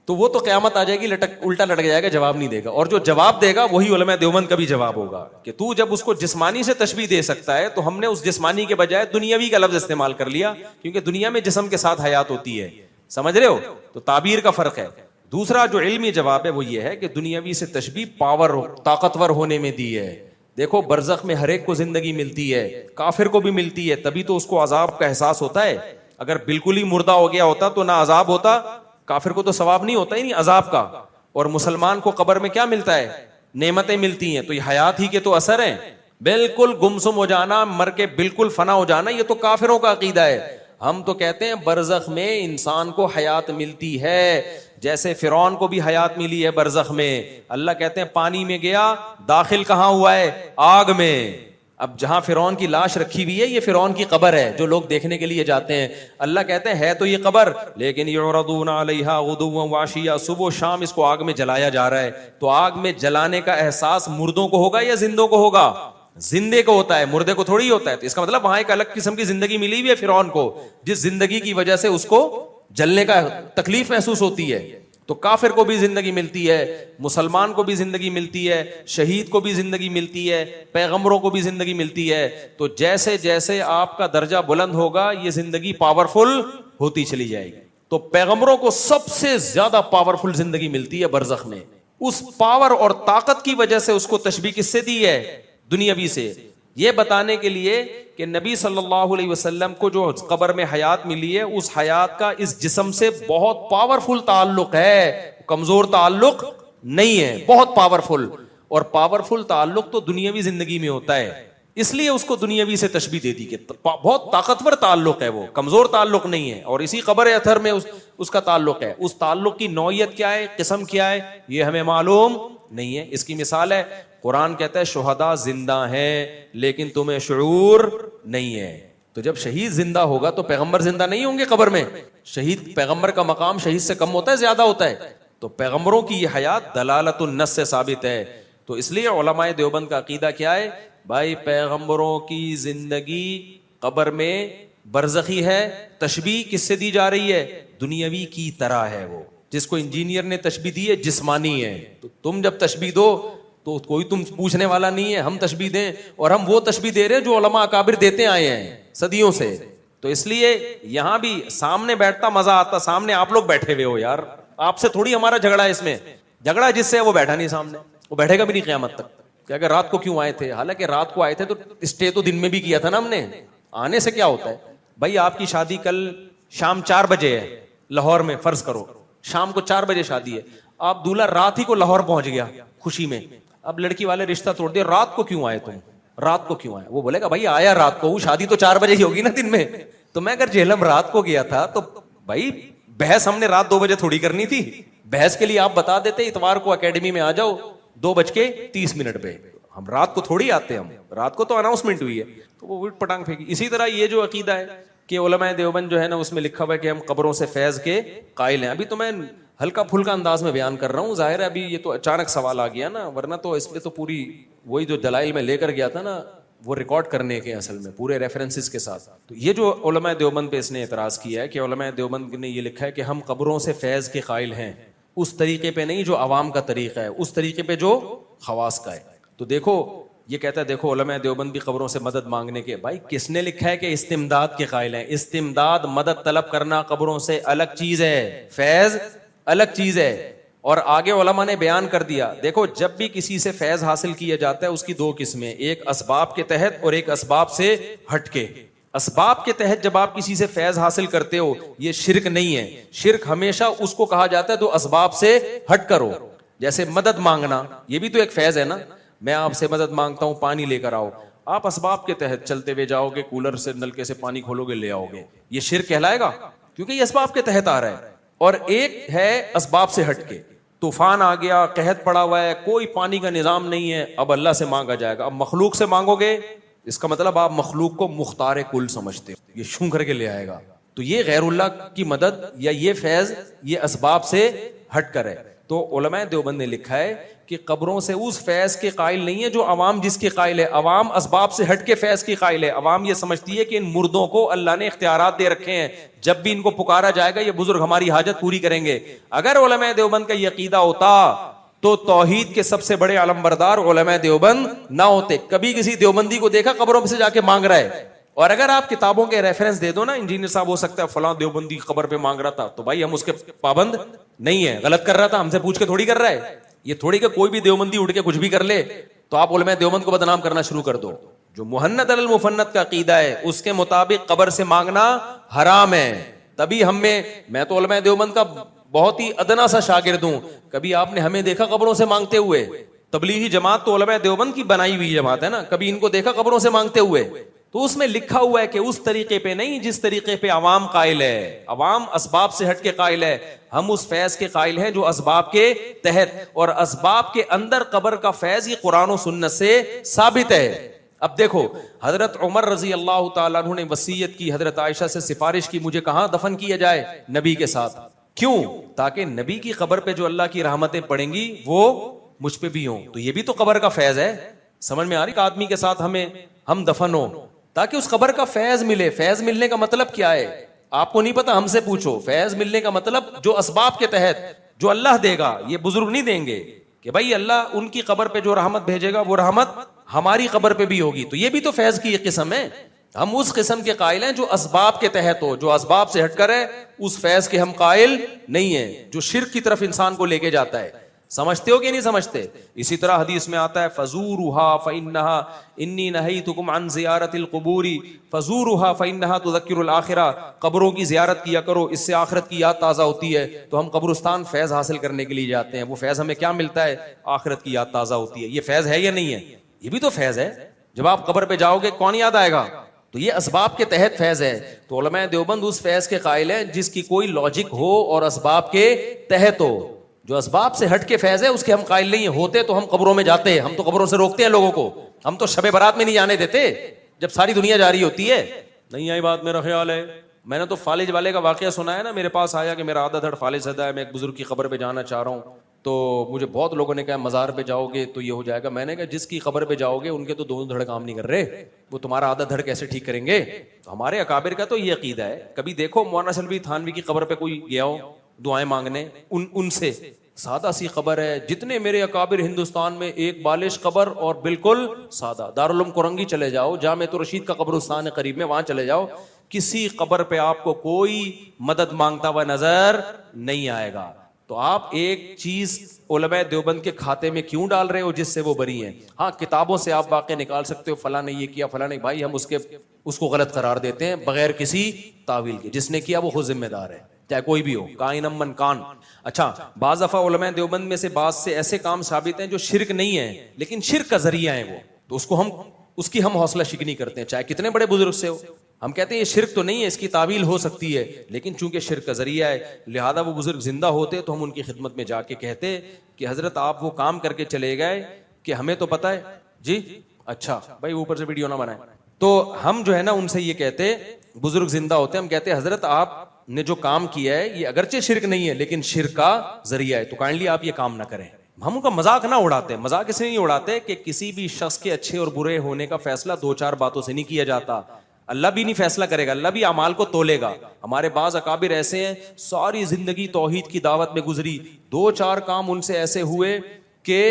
تو وہ تو قیامت آ جائے گی الٹا لٹک جائے گا، جواب نہیں دے گا، اور جو جواب دے گا وہی علماء دیوبند کا بھی جواب ہوگا کہ تو جب اس کو جسمانی سے تشبیہ دے سکتا ہے تو ہم نے اس جسمانی کے بجائے دنیاوی کا لفظ استعمال کر لیا، کیونکہ دنیا میں جسم کے ساتھ حیات ہوتی ہے، سمجھ رہے ہو؟ تو تعبیر کا فرق ہے۔ دوسرا جو علمی جواب ہے وہ یہ ہے کہ دنیاوی سے تشبیہ پاور، طاقتور ہونے میں دی ہے۔ دیکھو برزخ میں ہر ایک کو زندگی ملتی ہے، کافر کو بھی ملتی ہے، تبھی تو اس کو عذاب کا احساس ہوتا ہے، اگر بالکل ہی مردہ ہو گیا ہوتا تو نہ عذاب ہوتا، کافر کو تو ثواب نہیں ہوتا ہی نہیں عذاب کا، اور مسلمان کو قبر میں کیا ملتا ہے؟ نعمتیں ملتی ہیں، تو یہ حیات ہی کے تو اثر ہیں، بالکل گمسم ہو جانا، مر کے بالکل فنا ہو جانا، یہ تو کافروں کا عقیدہ ہے۔ ہم تو کہتے ہیں برزخ میں انسان کو حیات ملتی ہے، جیسے فرعون کو بھی حیات ملی ہے برزخ میں، اللہ کہتے ہیں پانی میں گیا، داخل کہاں ہوا ہے؟ آگ میں۔ اب جہاں فرعون کی لاش رکھی ہوئی ہے یہ فرعون کی قبر ہے جو لوگ دیکھنے کے لیے جاتے ہیں، اللہ کہتے ہیں ہے تو یہ قبر، لیکن یعرضون علیہا غدوا وعشیا، صبح و شام اس کو آگ میں جلایا جا رہا ہے، تو آگ میں جلانے کا احساس مردوں کو ہوگا یا زندوں کو ہوگا؟ زندے کو ہوتا ہے، مردے کو تھوڑی ہوتا ہے، تو اس کا مطلب وہاں ایک الگ قسم کی زندگی ملی ہوئی ہے فرعون کو، جس زندگی کی وجہ سے اس کو جلنے کا تکلیف محسوس ہوتی ہے۔ تو کافر کو بھی زندگی ملتی ہے، مسلمان کو بھی زندگی ملتی ہے، شہید کو بھی زندگی ملتی ہے، پیغمبروں کو بھی زندگی ملتی ہے، تو جیسے جیسے آپ کا درجہ بلند ہوگا یہ زندگی پاورفل ہوتی چلی جائے گی۔ تو پیغمبروں کو سب سے زیادہ پاورفل زندگی ملتی ہے برزخ میں، اس پاور اور طاقت کی وجہ سے اس کو تشبیہ کس سے دی ہے؟ دنیاوی سے، یہ بتانے کے لیے کہ نبی صلی اللہ علیہ وسلم کو جو قبر میں حیات ملی ہے اس حیات کا اس جسم سے بہت پاورفل تعلق ہے، کمزور تعلق نہیں ہے، بہت پاورفل، اور پاورفل تعلق تو دنیاوی زندگی میں ہوتا ہے، اس لیے اس کو دنیاوی سے تشبیہ دے دی کہ بہت طاقتور تعلق ہے، وہ کمزور تعلق نہیں ہے، اور اسی قبر اطہر میں اس کا تعلق ہے۔ اس تعلق کی نوعیت کیا ہے، قسم کیا ہے، یہ ہمیں معلوم نہیں ہے۔ اس کی مثال ہے قرآن کہتا ہے شہداء زندہ ہیں لیکن تمہیں شعور نہیں ہے، تو جب شہید زندہ ہوگا تو پیغمبر زندہ نہیں ہوں گے قبر میں؟ شہید، پیغمبر کا مقام شہید سے کم ہوتا ہے، زیادہ ہوتا ہے، تو پیغمبروں کی یہ حیات دلالت النص سے ثابت ہے۔ تو اس لیے علماء دیوبند کا عقیدہ کیا ہے بھائی؟ پیغمبروں کی زندگی قبر میں برزخی ہے، تشبیہ کس سے دی جا رہی ہے؟ دنیاوی کی طرح ہے، وہ جس کو انجینئر نے تشبیہ دی ہے جسمانی ہے، تو تم جب تشبیہ دو تو کوئی تم پوچھنے والا نہیں ہے، ہم تشبیہ دیں، اور ہم وہ تشبیہ دے رہے ہیں جو علماء اکابر دیتے آئے ہیں صدیوں سے۔ تو اس لیے یہاں بھی سامنے بیٹھتا مزہ آتا، سامنے آپ لوگ بیٹھے ہوئے ہو یار، آپ سے تھوڑی ہمارا جھگڑا ہے، اس میں جھگڑا جس سے وہ بیٹھا نہیں سامنے، وہ بیٹھے گا بھی نہیں قیامت تک کہ اگر رات کو کیوں آئے تھے، حالانکہ رات کو آئے تھے تو اسٹے تو دن میں بھی کیا تھا نا ہم نے، آنے سے کیا ہوتا ہے بھائی؟ آپ کی شادی کل شام 4 بجے ہے لاہور میں، فرض کرو شام کو 4 بجے شادی ہے، آپ دولہا رات ہی کو لاہور پہنچ گیا خوشی میں، اب لڑکی والے رشتہ توڑ دیا، رات کو کیوں آئے تم، رات کو کیوں آئے؟ وہ بولے گا بھائی آیا رات کو، شادی تو 4 بجے ہی ہوگی نا دن میں، تو میں اگر جہلم رات کو گیا تھا تو بھائی بحث ہم نے رات 2 بجے تھوڑی کرنی تھی، بحث کے لیے آپ بتا دیتے اتوار کو اکیڈمی میں آ جاؤ 2:30 پہ، ہم رات کو تھوڑی آتے، ہم رات کو تو اناؤنسمنٹ ہوئی ہے، تو وہ وٹ پٹانگ پھینکی۔ اسی طرح یہ جو عقیدہ ہے کہ علماء دیوبند جو ہے نا اس میں لکھا ہوا ہے کہ ہم قبروں سے فیض کے قائل ہیں، ابھی تو میں ہلکا پھلکا انداز میں بیان کر رہا ہوں. ظاہر ہے ابھی یہ تو اچانک سوال آ گیا نا, ورنہ تو اس میں تو پوری وہی جو دلائل میں لے کر گیا تھا نا وہ ریکارڈ کرنے کے اصل میں پورے ریفرنسز کے ساتھ. تو یہ جو علماء دیوبند پہ اس نے اعتراض کیا ہے کہ علماء دیوبند نے یہ لکھا ہے کہ ہم قبروں سے فیض کے قائل ہیں, اس طریقے پہ نہیں جو عوام کا طریقہ ہے, اس طریقے پہ جو خواص کا ہے. تو دیکھو یہ کہتا ہے دیکھو علماء دیوبند بھی قبروں سے مدد مانگنے کے, بھائی کس نے لکھا ہے کہ استمداد کے قائل ہیں؟ استمداد مدد طلب کرنا قبروں سے الگ چیز ہے, فیض الگ چیز ہے. اور آگے علماء نے بیان کر دیا دیکھو جب بھی کسی سے فیض حاصل کیا جاتا ہے اس کی دو قسمیں, ایک اسباب کے تحت اور ایک اسباب سے ہٹ کے. اسباب کے تحت جب آپ کسی سے فیض حاصل کرتے ہو یہ شرک نہیں ہے. شرک ہمیشہ اس کو کہا جاتا ہے تو اسباب سے ہٹ کرو. جیسے مدد مانگنا یہ بھی تو ایک فیض ہے نا, میں آپ سے مدد مانگتا ہوں پانی لے کر آؤ, آپ اسباب کے تحت چلتے ہوئے جاؤ گے, کولر سے نلکے سے پانی کھولو گے لے آؤ گے, یہ شرک کہلائے گا کیونکہ یہ اسباب کے تحت آ رہا ہے. اور ایک ہے اسباب سے ہٹ کے, طوفان آ گیا, قحط پڑا ہوا ہے, کوئی پانی کا نظام نہیں ہے, اب اللہ سے مانگا جائے گا. اب مخلوق سے مانگو گے اس کا مطلب آپ مخلوق کو مختار کل سمجھتے ہو, یہ شوں کر کے لے آئے گا. تو یہ غیر اللہ کی مدد یا یہ فیض یہ اسباب سے ہٹ کر ہے. تو علماء دیوبند نے لکھا ہے کہ قبروں سے اس فیض کے قائل نہیں ہے جو عوام جس کے قائل ہے. عوام اسباب سے ہٹ کے فیض کی قائل ہے. عوام یہ سمجھتی ہے کہ ان مردوں کو اللہ نے اختیارات دے رکھے ہیں, جب بھی ان کو پکارا جائے گا یہ بزرگ ہماری حاجت پوری کریں گے. اگر علماء دیوبند کا یہ عقیدہ ہوتا تو توحید کے سب سے بڑے علمبردار علماء دیوبند نہ ہوتے. کبھی کسی دیوبندی کو دیکھا قبروں سے جا کے مانگ رہا ہے؟ اور اگر آپ کتابوں کے ریفرنس دے دو نا, انجینئر صاحب ہو سکتا ہے فلاں دیوبندی قبر پہ مانگ رہا تھا, تو بھائی ہم اس کے پابند نہیں ہے, غلط کر رہا تھا ہم سے پوچھ کے تھوڑی کر رہا ہے. یہ تھوڑی کہ کوئی بھی دیوبندی اٹھ کے کچھ بھی کر لے تو آپ علماء دیوبند کو بدنام کرنا شروع کر دو. جو مہند علی المفند کا عقیدہ ہے اس کے مطابق قبر سے مانگنا حرام ہے. تبھی میں تو علماء دیوبند کا بہت ہی ادنا سا شاگرد ہوں, کبھی آپ نے ہمیں دیکھا قبروں سے مانگتے ہوئے؟ تبلیغی جماعت تو علماء دیوبند کی بنائی ہوئی جماعت ہے نا, کبھی ان کو دیکھا قبروں سے مانگتے ہوئے؟ تو اس میں لکھا ہوا ہے کہ اس طریقے پہ نہیں جس طریقے پہ عوام قائل ہے. عوام اسباب سے ہٹ کے قائل ہے, ہم اس فیض کے قائل ہیں جو اسباب کے تحت, اور اسباب کے اندر قبر کا فیض یہ قرآن و سنت سے ثابت ہے. اب دیکھو حضرت عمر رضی اللہ تعالیٰ عنہ نے وصیت کی, حضرت عائشہ سے سفارش کی مجھے کہاں دفن کیا جائے؟ نبی کے ساتھ. کیوں؟ تاکہ نبی کی قبر پہ جو اللہ کی رحمتیں پڑیں گی وہ مجھ پہ بھی ہوں. تو یہ بھی تو قبر کا فیض ہے. سمجھ میں آ رہی؟ آدمی کے ساتھ ہم دفن ہو تاکہ اس قبر کا فیض ملے. فیض ملنے کا مطلب کیا ہے آپ کو نہیں پتا, ہم سے پوچھو. فیض ملنے کا مطلب جو اسباب کے تحت جو اللہ دے گا, یہ بزرگ نہیں دیں گے کہ بھائی اللہ ان کی قبر پہ جو رحمت بھیجے گا وہ رحمت ہماری قبر پہ بھی ہوگی. تو یہ بھی تو فیض کی ایک قسم ہے. ہم اس قسم کے قائل ہیں جو اسباب کے تحت ہو, جو اسباب سے ہٹ کر ہے اس فیض کے ہم قائل نہیں ہیں جو شرک کی طرف انسان کو لے کے جاتا ہے. سمجھتے ہو کہ نہیں سمجھتے؟ اسی طرح حدیث میں آتا ہے فزورها فانها انی نہیتکم عن زیارت القبور فزورها فانها تذکر الاخرہ. قبروں کی زیارت کیا کرو, اس سے آخرت کی یاد تازہ ہوتی ہے. تو ہم قبرستان فیض حاصل کرنے کے لیے جاتے ہیں, وہ فیض ہمیں کیا ملتا ہے؟ آخرت کی یاد تازہ ہوتی ہے. یہ فیض ہے یا نہیں ہے؟ یہ بھی تو فیض ہے. جب آپ قبر پہ جاؤ گے کون یاد آئے گا؟ تو یہ اسباب کے تحت فیض ہے. تو علماء دیوبند اس فیض کے قائل ہیں جس کی کوئی لاجک ہو اور اسباب کے تحت ہو. جو اسباب سے ہٹ کے فیض ہے اس کے ہم قائل نہیں ہیں. ہوتے تو ہم قبروں میں جاتے ہیں, ہم تو قبروں سے روکتے ہیں لوگوں کو. ہم تو شب برات میں نہیں جانے دیتے جب ساری دنیا جا رہی ہوتی ہے. نہیں آئی بات میرا خیال ہے. میں نے تو فالج والے کا واقعہ سنا ہے نا, میرے پاس آیا کہ میرا آدھا دھڑ فالج زدہ ہے, میں ایک بزرگ کی قبر پہ جانا چاہ رہا ہوں. تو مجھے بہت لوگوں نے کہا مزار پہ جاؤ گے تو یہ ہو جائے گا. میں نے کہا جس کی قبر پہ جاؤ گے ان کے تو دونوں دھڑ کام نہیں کر رہے, وہ تمہارا آدھا دھڑ کیسے ٹھیک کریں گے؟ تو ہمارے اکابر کا تو یہ عقیدہ ہے. کبھی دیکھو مولانا سلوی تھانوی کی قبر پہ کوئی گیا ہو دعائیں مانگنے, ان سے سادہ سی قبر ہے. جتنے میرے اکابر ہندوستان میں ایک بالش قبر اور بالکل سادہ. دارالعلوم کرنگی چلے جاؤ, جامع رشید کا قبرستان ہے قریب میں, وہاں چلے جاؤ, کسی قبر پہ آپ کو کوئی مدد مانگتا ہوا نظر نہیں آئے گا. تو آپ ایک چیز علماء دیوبند کے کھاتے میں کیوں ڈال رہے ہو جس سے وہ بری ہیں؟ ہاں کتابوں سے آپ واقع نکال سکتے ہو فلاں نے یہ کیا فلاں نے, بھائی ہم اس کو غلط قرار دیتے ہیں بغیر کسی تعویل کے. جس نے کیا وہ خود ذمہ دار ہے, چاہے کوئی بھی ہو, کائنم من کان. اچھا بعض دفعہ علماء دیوبند میں سے بعض سے ایسے کام ثابت ہیں جو شرک نہیں ہیں لیکن شرک کا ذریعہ ہیں وہ, تو اس کی ہم حوصلہ شکنی کرتے ہیں چاہے کتنے بڑے بزرگ سے ہو. ہم کہتے ہیں یہ شرک تو نہیں ہے, اس کی تعویل ہو سکتی ہے لیکن چونکہ شرک کا ذریعہ ہے لہذا وہ بزرگ زندہ ہوتے تو ہم ان کی خدمت میں جا کے کہتے کہ حضرت آپ وہ کام کر کے چلے گئے کہ ہمیں تو پتہ ہے جی, اچھا بھائی اوپر سے ویڈیو نہ بنائیں. تو ہم جو ہے نا ان سے یہ کہتے, بزرگ زندہ ہوتے ہم کہتے حضرت آپ نے جو کام کیا ہے یہ اگرچہ شرک نہیں ہے لیکن شرک کا ذریعہ ہے, تو کائنڈلی آپ یہ کام نہ کریں. ہم ان کا مذاق نہ اڑاتے. مذاق اس لیے نہیں اڑاتے کہ کسی بھی شخص کے اچھے اور برے ہونے کا فیصلہ 2-4 باتوں سے نہیں کیا جاتا. اللہ بھی نہیں فیصلہ کرے گا, اللہ بھی اعمال کو تولے گا. ہمارے بعض اکابر ایسے ہیں ساری زندگی توحید کی دعوت میں گزری, 2-4 کام ان سے ایسے ہوئے کہ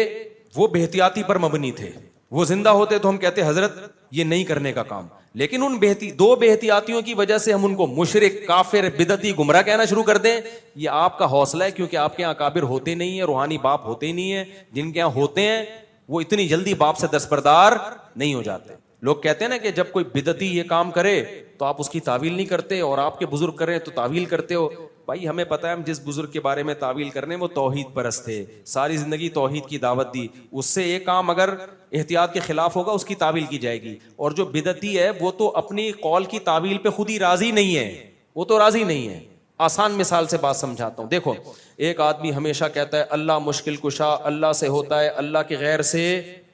وہ بے-احتیاطی پر مبنی تھے. وہ زندہ ہوتے تو ہم کہتے حضرت یہ نہیں کرنے کا کام, لیکن ان 2 بے احتیاطیوں کی وجہ سے ہم ان کو مشرک, کافر, بدعتی, گمراہ کہنا شروع کر دیں. یہ آپ کا حوصلہ ہے, کیونکہ آپ کے یہاں اکابر ہوتے نہیں ہیں, روحانی باپ ہوتے نہیں ہیں. جن کے یہاں ہوتے ہیں وہ اتنی جلدی باپ سے دستبردار نہیں ہو جاتے. لوگ کہتے ہیں نا کہ جب کوئی بدعتی یہ کام کرے تو آپ اس کی تعویل نہیں کرتے, اور آپ کے بزرگ کریں تو تعویل کرتے ہو. بھائی ہمیں پتہ ہے ہم جس بزرگ کے بارے میں تعویل کرنے وہ توحید پرست تھے, ساری زندگی توحید کی دعوت دی. اس سے ایک کام اگر احتیاط کے خلاف ہوگا اس کی تعویل کی جائے گی. اور جو بدعتی ہے وہ تو اپنی قول کی تعویل پہ خود ہی راضی نہیں ہے, وہ تو راضی نہیں ہے. آسان مثال سے بات سمجھاتا ہوں. دیکھو ایک آدمی ہمیشہ کہتا ہے اللہ مشکل کشا, اللہ سے ہوتا ہے, اللہ کے غیر سے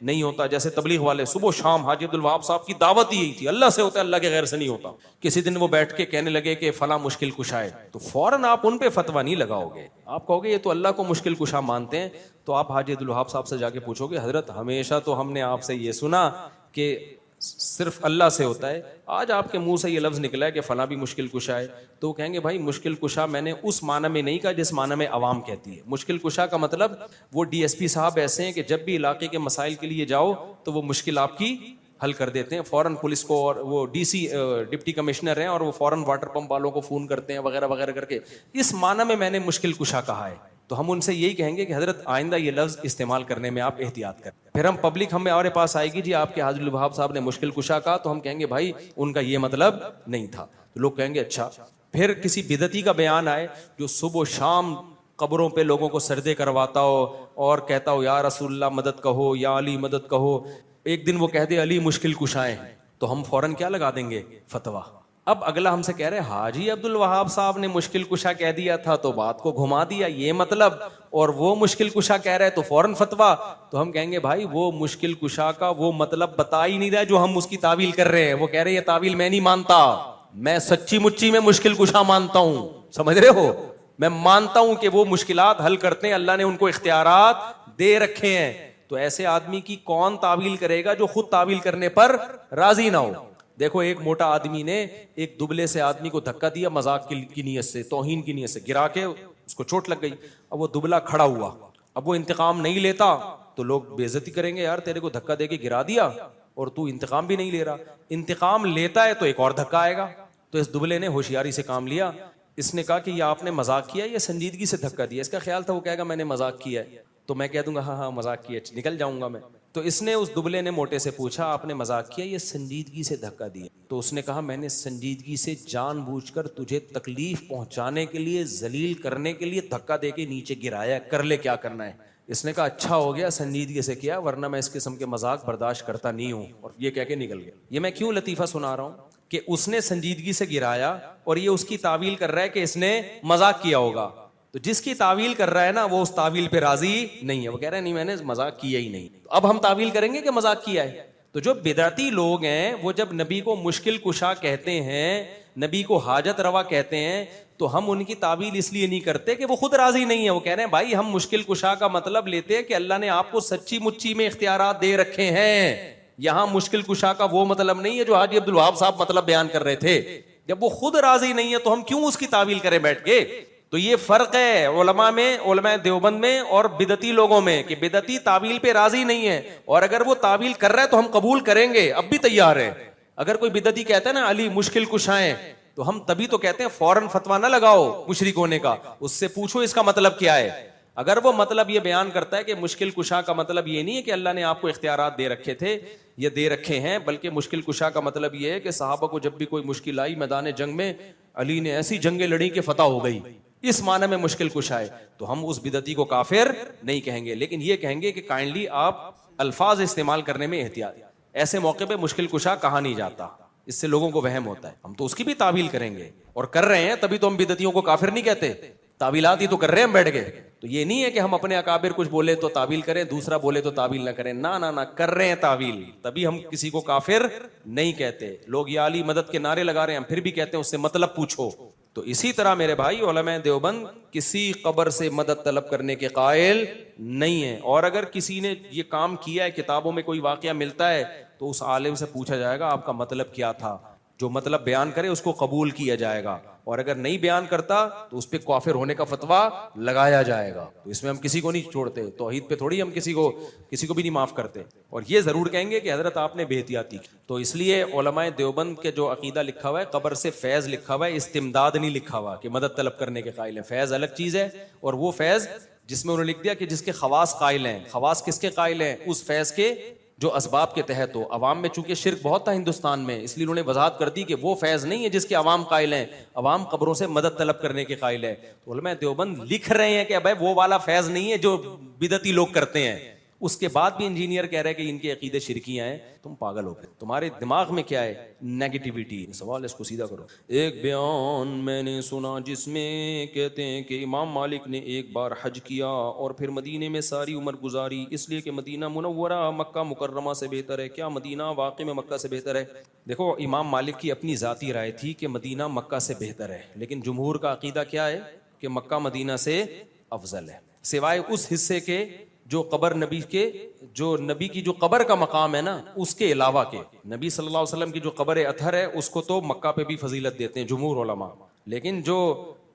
نہیں ہوتا. جیسے تبلیغ والے صبح شام حاجی عبدالوہاب صاحب کی دعوت ہی یہی تھی, اللہ سے ہوتا ہے, اللہ کے غیر سے نہیں ہوتا. کسی دن وہ بیٹھ کے کہنے لگے کہ فلاں مشکل کشا ہے, تو فوراً آپ ان پہ فتویٰ نہیں لگاؤ گے. آپ کہو گے یہ تو اللہ کو مشکل کشا مانتے ہیں. تو آپ حاجی عبدالوہاب صاحب سے جا کے پوچھو گے حضرت ہمیشہ تو ہم نے آپ سے یہ سنا کہ صرف اللہ سے ہوتا ہے, آج آپ کے منہ سے یہ لفظ نکلا ہے کہ فلاں بھی مشکل کشا ہے. تو کہیں گے بھائی مشکل کشا میں نے اس معنی میں نہیں کہا جس معنی میں عوام کہتی ہے. مشکل کشا کا مطلب وہ ڈی ایس پی صاحب ایسے ہیں کہ جب بھی علاقے کے مسائل کے لیے جاؤ تو وہ مشکل آپ کی حل کر دیتے ہیں. فوراً پولیس کو, اور وہ ڈی سی ڈپٹی کمشنر ہیں, اور وہ فوراً واٹر پمپ والوں کو فون کرتے ہیں وغیرہ وغیرہ کر کے. اس معنی میں نے مشکل کشا کہا ہے. تو ہم ان سے یہی کہیں گے کہ حضرت آئندہ یہ لفظ استعمال کرنے میں آپ احتیاط کریں. پھر ہم پبلک ہمارے پاس آئے گی جی آپ کے حاجی عبدالوہاب صاحب نے مشکل کشا کہا, تو ہم کہیں گے بھائی ان کا یہ مطلب نہیں تھا. تو لوگ کہیں گے اچھا. پھر کسی بدعتی کا بیان آئے جو صبح و شام قبروں پہ لوگوں کو سجدے کرواتا ہو اور کہتا ہو یا رسول اللہ مدد کہو, یا علی مدد کہو. ایک دن وہ کہہ دے علی مشکل کشائیں, تو ہم فوراً کیا لگا دیں گے, فتویٰ. اب اگلا ہم سے کہہ رہے حاجی عبدالوہاب صاحب نے مشکل کشا کہہ دیا تھا تو بات کو گھما دیا, یہ مطلب, اور وہ مشکل کشا کہہ رہے تو فوراً فتویٰ. تو ہم کہیں گے بھائی وہ مشکل کشا کا وہ مطلب بتا ہی نہیں رہا جو ہم اس کی تعویل کر رہے ہیں. وہ کہہ رہے یہ تعویل میں نہیں مانتا, میں سچی مچی میں مشکل کشا مانتا ہوں. سمجھ رہے ہو, میں مانتا ہوں کہ وہ مشکلات حل کرتے ہیں, اللہ نے ان کو اختیارات دے رکھے ہیں. تو ایسے آدمی کی کون تعویل کرے گا جو خود تعویل کرنے پر راضی نہ ہو. دیکھو ایک موٹا آدمی نے ایک دبلے سے آدمی کو دھکا دیا مذاق کی نیت سے, توہین کی نیت سے, گرا کے اس کو چوٹ لگ گئی. اب وہ دبلا کھڑا ہوا, اب وہ انتقام نہیں لیتا تو لوگ بے عزتی کریں گے, یار تیرے کو دھکا دے کے گرا دیا اور تو انتقام بھی نہیں لے رہا. انتقام لیتا ہے تو ایک اور دھکا آئے گا. تو اس دبلے نے ہوشیاری سے کام لیا, اس نے کہا کہ یہ آپ نے مذاق کیا یا سنجیدگی سے دھکا دیا. اس کا خیال تھا وہ کہے گا میں نے مذاق کیا ہے, تو میں کہہ دوں گا ہاں مذاق کیا, نکل جاؤں گا میں. تو اس نے اس دبلے نے موٹے سے پوچھا آپ نے مذاق کیا یہ سنجیدگی سے دھکا دیا؟ تو اس نے کہا میں نے سنجیدگی سے جان بوجھ کر تجھے تکلیف پہنچانے کے لیے, ذلیل کرنے کے لیے دھکا دے کے نیچے گرایا, کر لے کیا کرنا ہے. اس نے کہا اچھا ہو گیا سنجیدگی سے کیا, ورنہ میں اس قسم کے مذاق برداشت کرتا نہیں ہوں. اور یہ کہہ کے نکل گیا. یہ میں کیوں لطیفہ سنا رہا ہوں کہ اس نے سنجیدگی سے گرایا اور یہ اس کی تعویل کر رہا ہے کہ اس نے مذاق کیا ہوگا. تو جس کی تعویل کر رہا ہے نا وہ اس تعویل پہ راضی نہیں ہے, وہ کہہ رہا ہے نہیں میں نے مذاق کیا ہی نہیں. تو اب ہم تعویل کریں گے کہ مذاق کیا ہے. تو جو بدعتی لوگ ہیں وہ جب نبی کو مشکل کشا کہتے ہیں, نبی کو حاجت روا کہتے ہیں, تو ہم ان کی تعویل اس لیے نہیں کرتے کہ وہ خود راضی نہیں ہے. وہ کہہ رہے ہیں بھائی ہم مشکل کشا کا مطلب لیتے ہیں کہ اللہ نے آپ کو سچی مچی میں اختیارات دے رکھے ہیں. یہاں مشکل کشا کا وہ مطلب نہیں ہے جو حاجی عبدالوہاب صاحب مطلب بیان کر رہے تھے. جب وہ خود راضی نہیں ہے تو ہم کیوں اس کی تعویل کریں بیٹھ کے. تو یہ فرق ہے علماء میں, علماء دیوبند میں اور بدعتی لوگوں میں, کہ بدعتی تعویل پہ راضی نہیں ہے, اور اگر وہ تعویل کر رہا ہے تو ہم قبول کریں گے, اب بھی تیار ہے. اگر کوئی بدعتی کہتا ہے نا علی مشکل کشائیں, تو ہم تبھی تو کہتے ہیں فوراً فتویٰ نہ لگاؤ مشرک ہونے کا, اس سے پوچھو اس کا مطلب کیا ہے. اگر وہ مطلب یہ بیان کرتا ہے کہ مشکل کشا کا مطلب یہ نہیں ہے کہ اللہ نے آپ کو اختیارات دے رکھے تھے یا دے رکھے ہیں, بلکہ مشکل کشا کا مطلب یہ ہے کہ صحابہ کو جب بھی کوئی مشکل آئی میدان جنگ میں علی نے ایسی جنگیں لڑی کہ فتح ہو گئی, اس معنی میں مشکل کشا ہے, تو ہم اس بدعتی کو کافر نہیں کہیں گے. لیکن یہ کہیں گے کہ کائنڈلی آپ الفاظ استعمال کرنے میں احتیاط. ایسے موقع پہ مشکل کشا کہا نہیں جاتا, اس سے لوگوں کو وہم ہوتا ہے. ہم تو اس کی بھی تعویل کریں گے اور کر رہے ہیں, تبھی تو ہم بدعتیوں کو کافر نہیں کہتے, تعویلات ہی تو کر رہے ہیں ہم بیٹھ گئے. تو یہ نہیں ہے کہ ہم اپنے اکابر کچھ بولے تو تعویل کریں, دوسرا بولے تو تعویل نہ کریں. نہ کر رہے ہیں تعویل, تبھی ہم کسی کو کافر نہیں کہتے. لوگ یا علی مدد کے نعرے لگا رہے ہیں, ہم پھر بھی کہتے ہیں اس سے مطلب پوچھو, تو اسی طرح میرے بھائی علماء دیوبند کسی قبر سے مدد طلب کرنے کے قائل نہیں ہے، اور اگر کسی نے یہ کام کیا ہے، کتابوں میں کوئی واقعہ ملتا ہے تو اس عالم سے پوچھا جائے گا آپ کا مطلب کیا تھا، جو مطلب بیان کرے اس کو قبول کیا جائے گا، اور اگر نہیں بیان کرتا تو اس پہ کافر ہونے کا فتویٰ لگایا جائے گا۔ تو اس میں ہم کسی کو نہیں چھوڑتے، توحید پہ تھوڑی ہم کسی کو بھی نہیں معاف کرتے، اور یہ ضرور کہیں گے کہ حضرت آپ نے بے احتیاطی کی۔ تو اس لیے علماء دیوبند کے جو عقیدہ لکھا ہوا ہے، قبر سے فیض لکھا ہوا ہے، استمداد نہیں لکھا ہوا کہ مدد طلب کرنے کے قائل ہیں۔ فیض الگ چیز ہے، اور وہ فیض جس میں انہوں نے لکھ دیا کہ جس کے خواص قائل ہیں۔ خواص کس کے قائل ہیں؟ اس فیض کے جو اسباب کے تحت ہو۔ عوام میں چونکہ شرک بہت تھا ہندوستان میں، اس لیے انہوں نے وضاحت کر دی کہ وہ فیض نہیں ہے جس کے عوام قائل ہیں، عوام قبروں سے مدد طلب کرنے کے قائل ہے۔ تو علماء دیوبند لکھ رہے ہیں کہ بھائی وہ والا فیض نہیں ہے جو بدعتی لوگ کرتے ہیں، اس کے بعد بھی انجینئر کہہ رہے ہیں کہ ان کے عقیدے شرکیاں ہیں۔ تم پاگل ہو گئے، تمہارے دماغ میں کیا ہے؟ نیگیٹیوٹی۔ سوال اس کو سیدھا کرو۔ ایک بیان میں نے سنا جس میں کہتے ہیں کہ امام مالک نے ایک بار حج کیا اور پھر مدینے میں ساری عمر گزاری، اس لیے کہ مدینہ منورہ مکہ مکرمہ سے بہتر ہے۔ کیا مدینہ واقعی میں مکہ سے بہتر ہے؟ دیکھو، امام مالک کی اپنی ذاتی رائے تھی کہ مدینہ مکہ سے بہتر ہے، لیکن جمہور کا عقیدہ کیا ہے؟ کہ مکہ مدینہ سے افضل ہے، سوائے اس حصے کے جو قبر نبی کے، جو نبی کی جو قبر کا مقام ہے نا، اس کے علاوہ کے نبی صلی اللہ علیہ وسلم کی جو قبر اطہر ہے اس کو تو مکہ پہ بھی فضیلت دیتے ہیں جمہور علماء، لیکن جو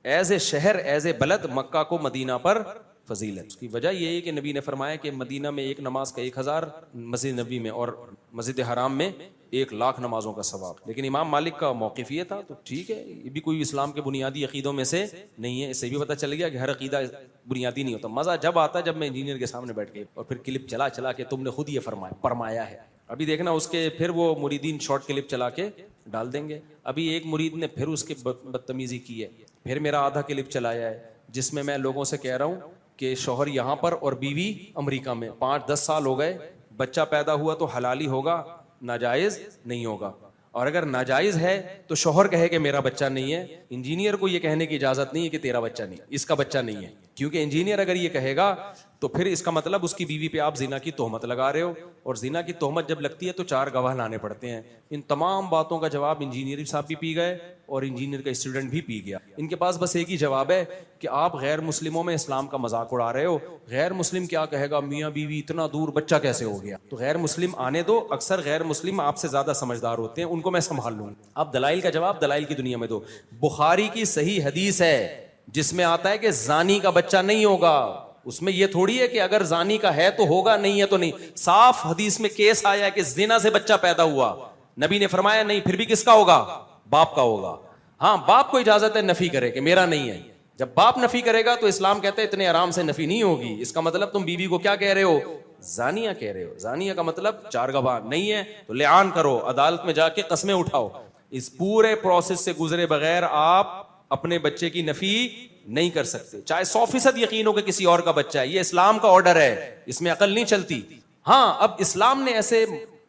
ایز اے شہر، ایز اے بلد، مکہ کو مدینہ پر فضیلت۔ اس کی وجہ یہ ہے کہ نبی نے فرمایا کہ مدینہ میں ایک نماز کا 1000 مسجد نبی میں، اور مسجد حرام میں 1,00,000 نمازوں کا ثواب۔ لیکن امام مالک کا موقف یہ تھا، تو ٹھیک ہے، یہ بھی کوئی اسلام کے بنیادی عقیدوں میں سے نہیں ہے۔ اس سے بھی پتہ چل گیا کہ ہر عقیدہ بنیادی نہیں ہوتا۔ مزہ جب آتا جب میں انجینئر کے سامنے بیٹھ کے اور پھر کلپ چلا چلا کے تم نے خود یہ فرمایا ہے۔ ابھی دیکھنا اس کے پھر وہ مریدین شارٹ کلپ چلا کے ڈال دیں گے۔ ابھی ایک مرید نے پھر اس کی بدتمیزی کی ہے، پھر میرا آدھا کلپ چلایا ہے جس میں لوگوں سے کہہ رہا ہوں کہ شوہر یہاں پر اور بیوی امریکہ میں، 5-10 سال ہو گئے، بچہ پیدا ہوا تو حلالی ہوگا، ناجائز نہیں ہوگا، اور اگر ناجائز ہے تو شوہر کہے کہ میرا بچہ نہیں ہے، انجینئر کو یہ کہنے کی اجازت نہیں ہے کہ تیرا بچہ نہیں، اس کا بچہ نہیں ہے، کیونکہ انجینئر اگر یہ کہے گا تو پھر اس کا مطلب اس کی بیوی پہ آپ زنا کی تہمت لگا رہے ہو، اور زنا کی تہمت جب لگتی ہے تو 4 گواہ لانے پڑتے ہیں۔ ان تمام باتوں کا جواب انجینئر صاحب بھی پی گئے اور انجینئر کا اسٹوڈنٹ بھی پی گیا۔ ان کے پاس بس ایک ہی جواب ہے کہ آپ غیر مسلموں میں اسلام کا مذاق اڑا رہے ہو، غیر مسلم کیا کہے گا، میاں بیوی اتنا دور بچہ کیسے ہو گیا؟ تو غیر مسلم آنے دو، اکثر غیر مسلم آپ سے زیادہ سمجھدار ہوتے ہیں، ان کو میں سنبھال لوں گا۔ اب دلائل کا جواب دلائل کی دنیا میں دو۔ بخاری کی صحیح حدیث ہے جس میں آتا ہے کہ زانی کا بچہ نہیں ہوگا، اس میں یہ تھوڑی ہے کہ اگر زانی کا ہے تو ہوگا، نہیں ہے تو نہیں۔ صاف حدیث میں کیس آیا ہے کہ زنا سے بچہ پیدا ہوا، نبی نے فرمایا نہیں، پھر بھی کس کا ہوگا؟ باپ کا ہوگا۔ ہاں، باپ کو اجازت ہے نفی کرے کہ میرا نہیں ہے۔ جب باپ نفی کرے گا تو اسلام کہتا ہے اتنے آرام سے نفی نہیں ہوگی۔ اس کا مطلب تم بیوی کو کیا کہہ رہے ہو؟ زانیہ کہہ رہے ہو۔ زانیہ کا مطلب 4 گواہ نہیں ہے تو لعان کرو، عدالت میں جا کے قسمیں اٹھاؤ۔ اس پورے پروسیس سے گزرے بغیر آپ اپنے بچے کی نفی نہیں کر سکتے، چاہے 100% یقین ہو کہ کسی اور کا بچہ ہے۔ یہ اسلام کا آرڈر ہے، اس میں عقل نہیں چلتی۔ ہاں، اب اسلام نے ایسے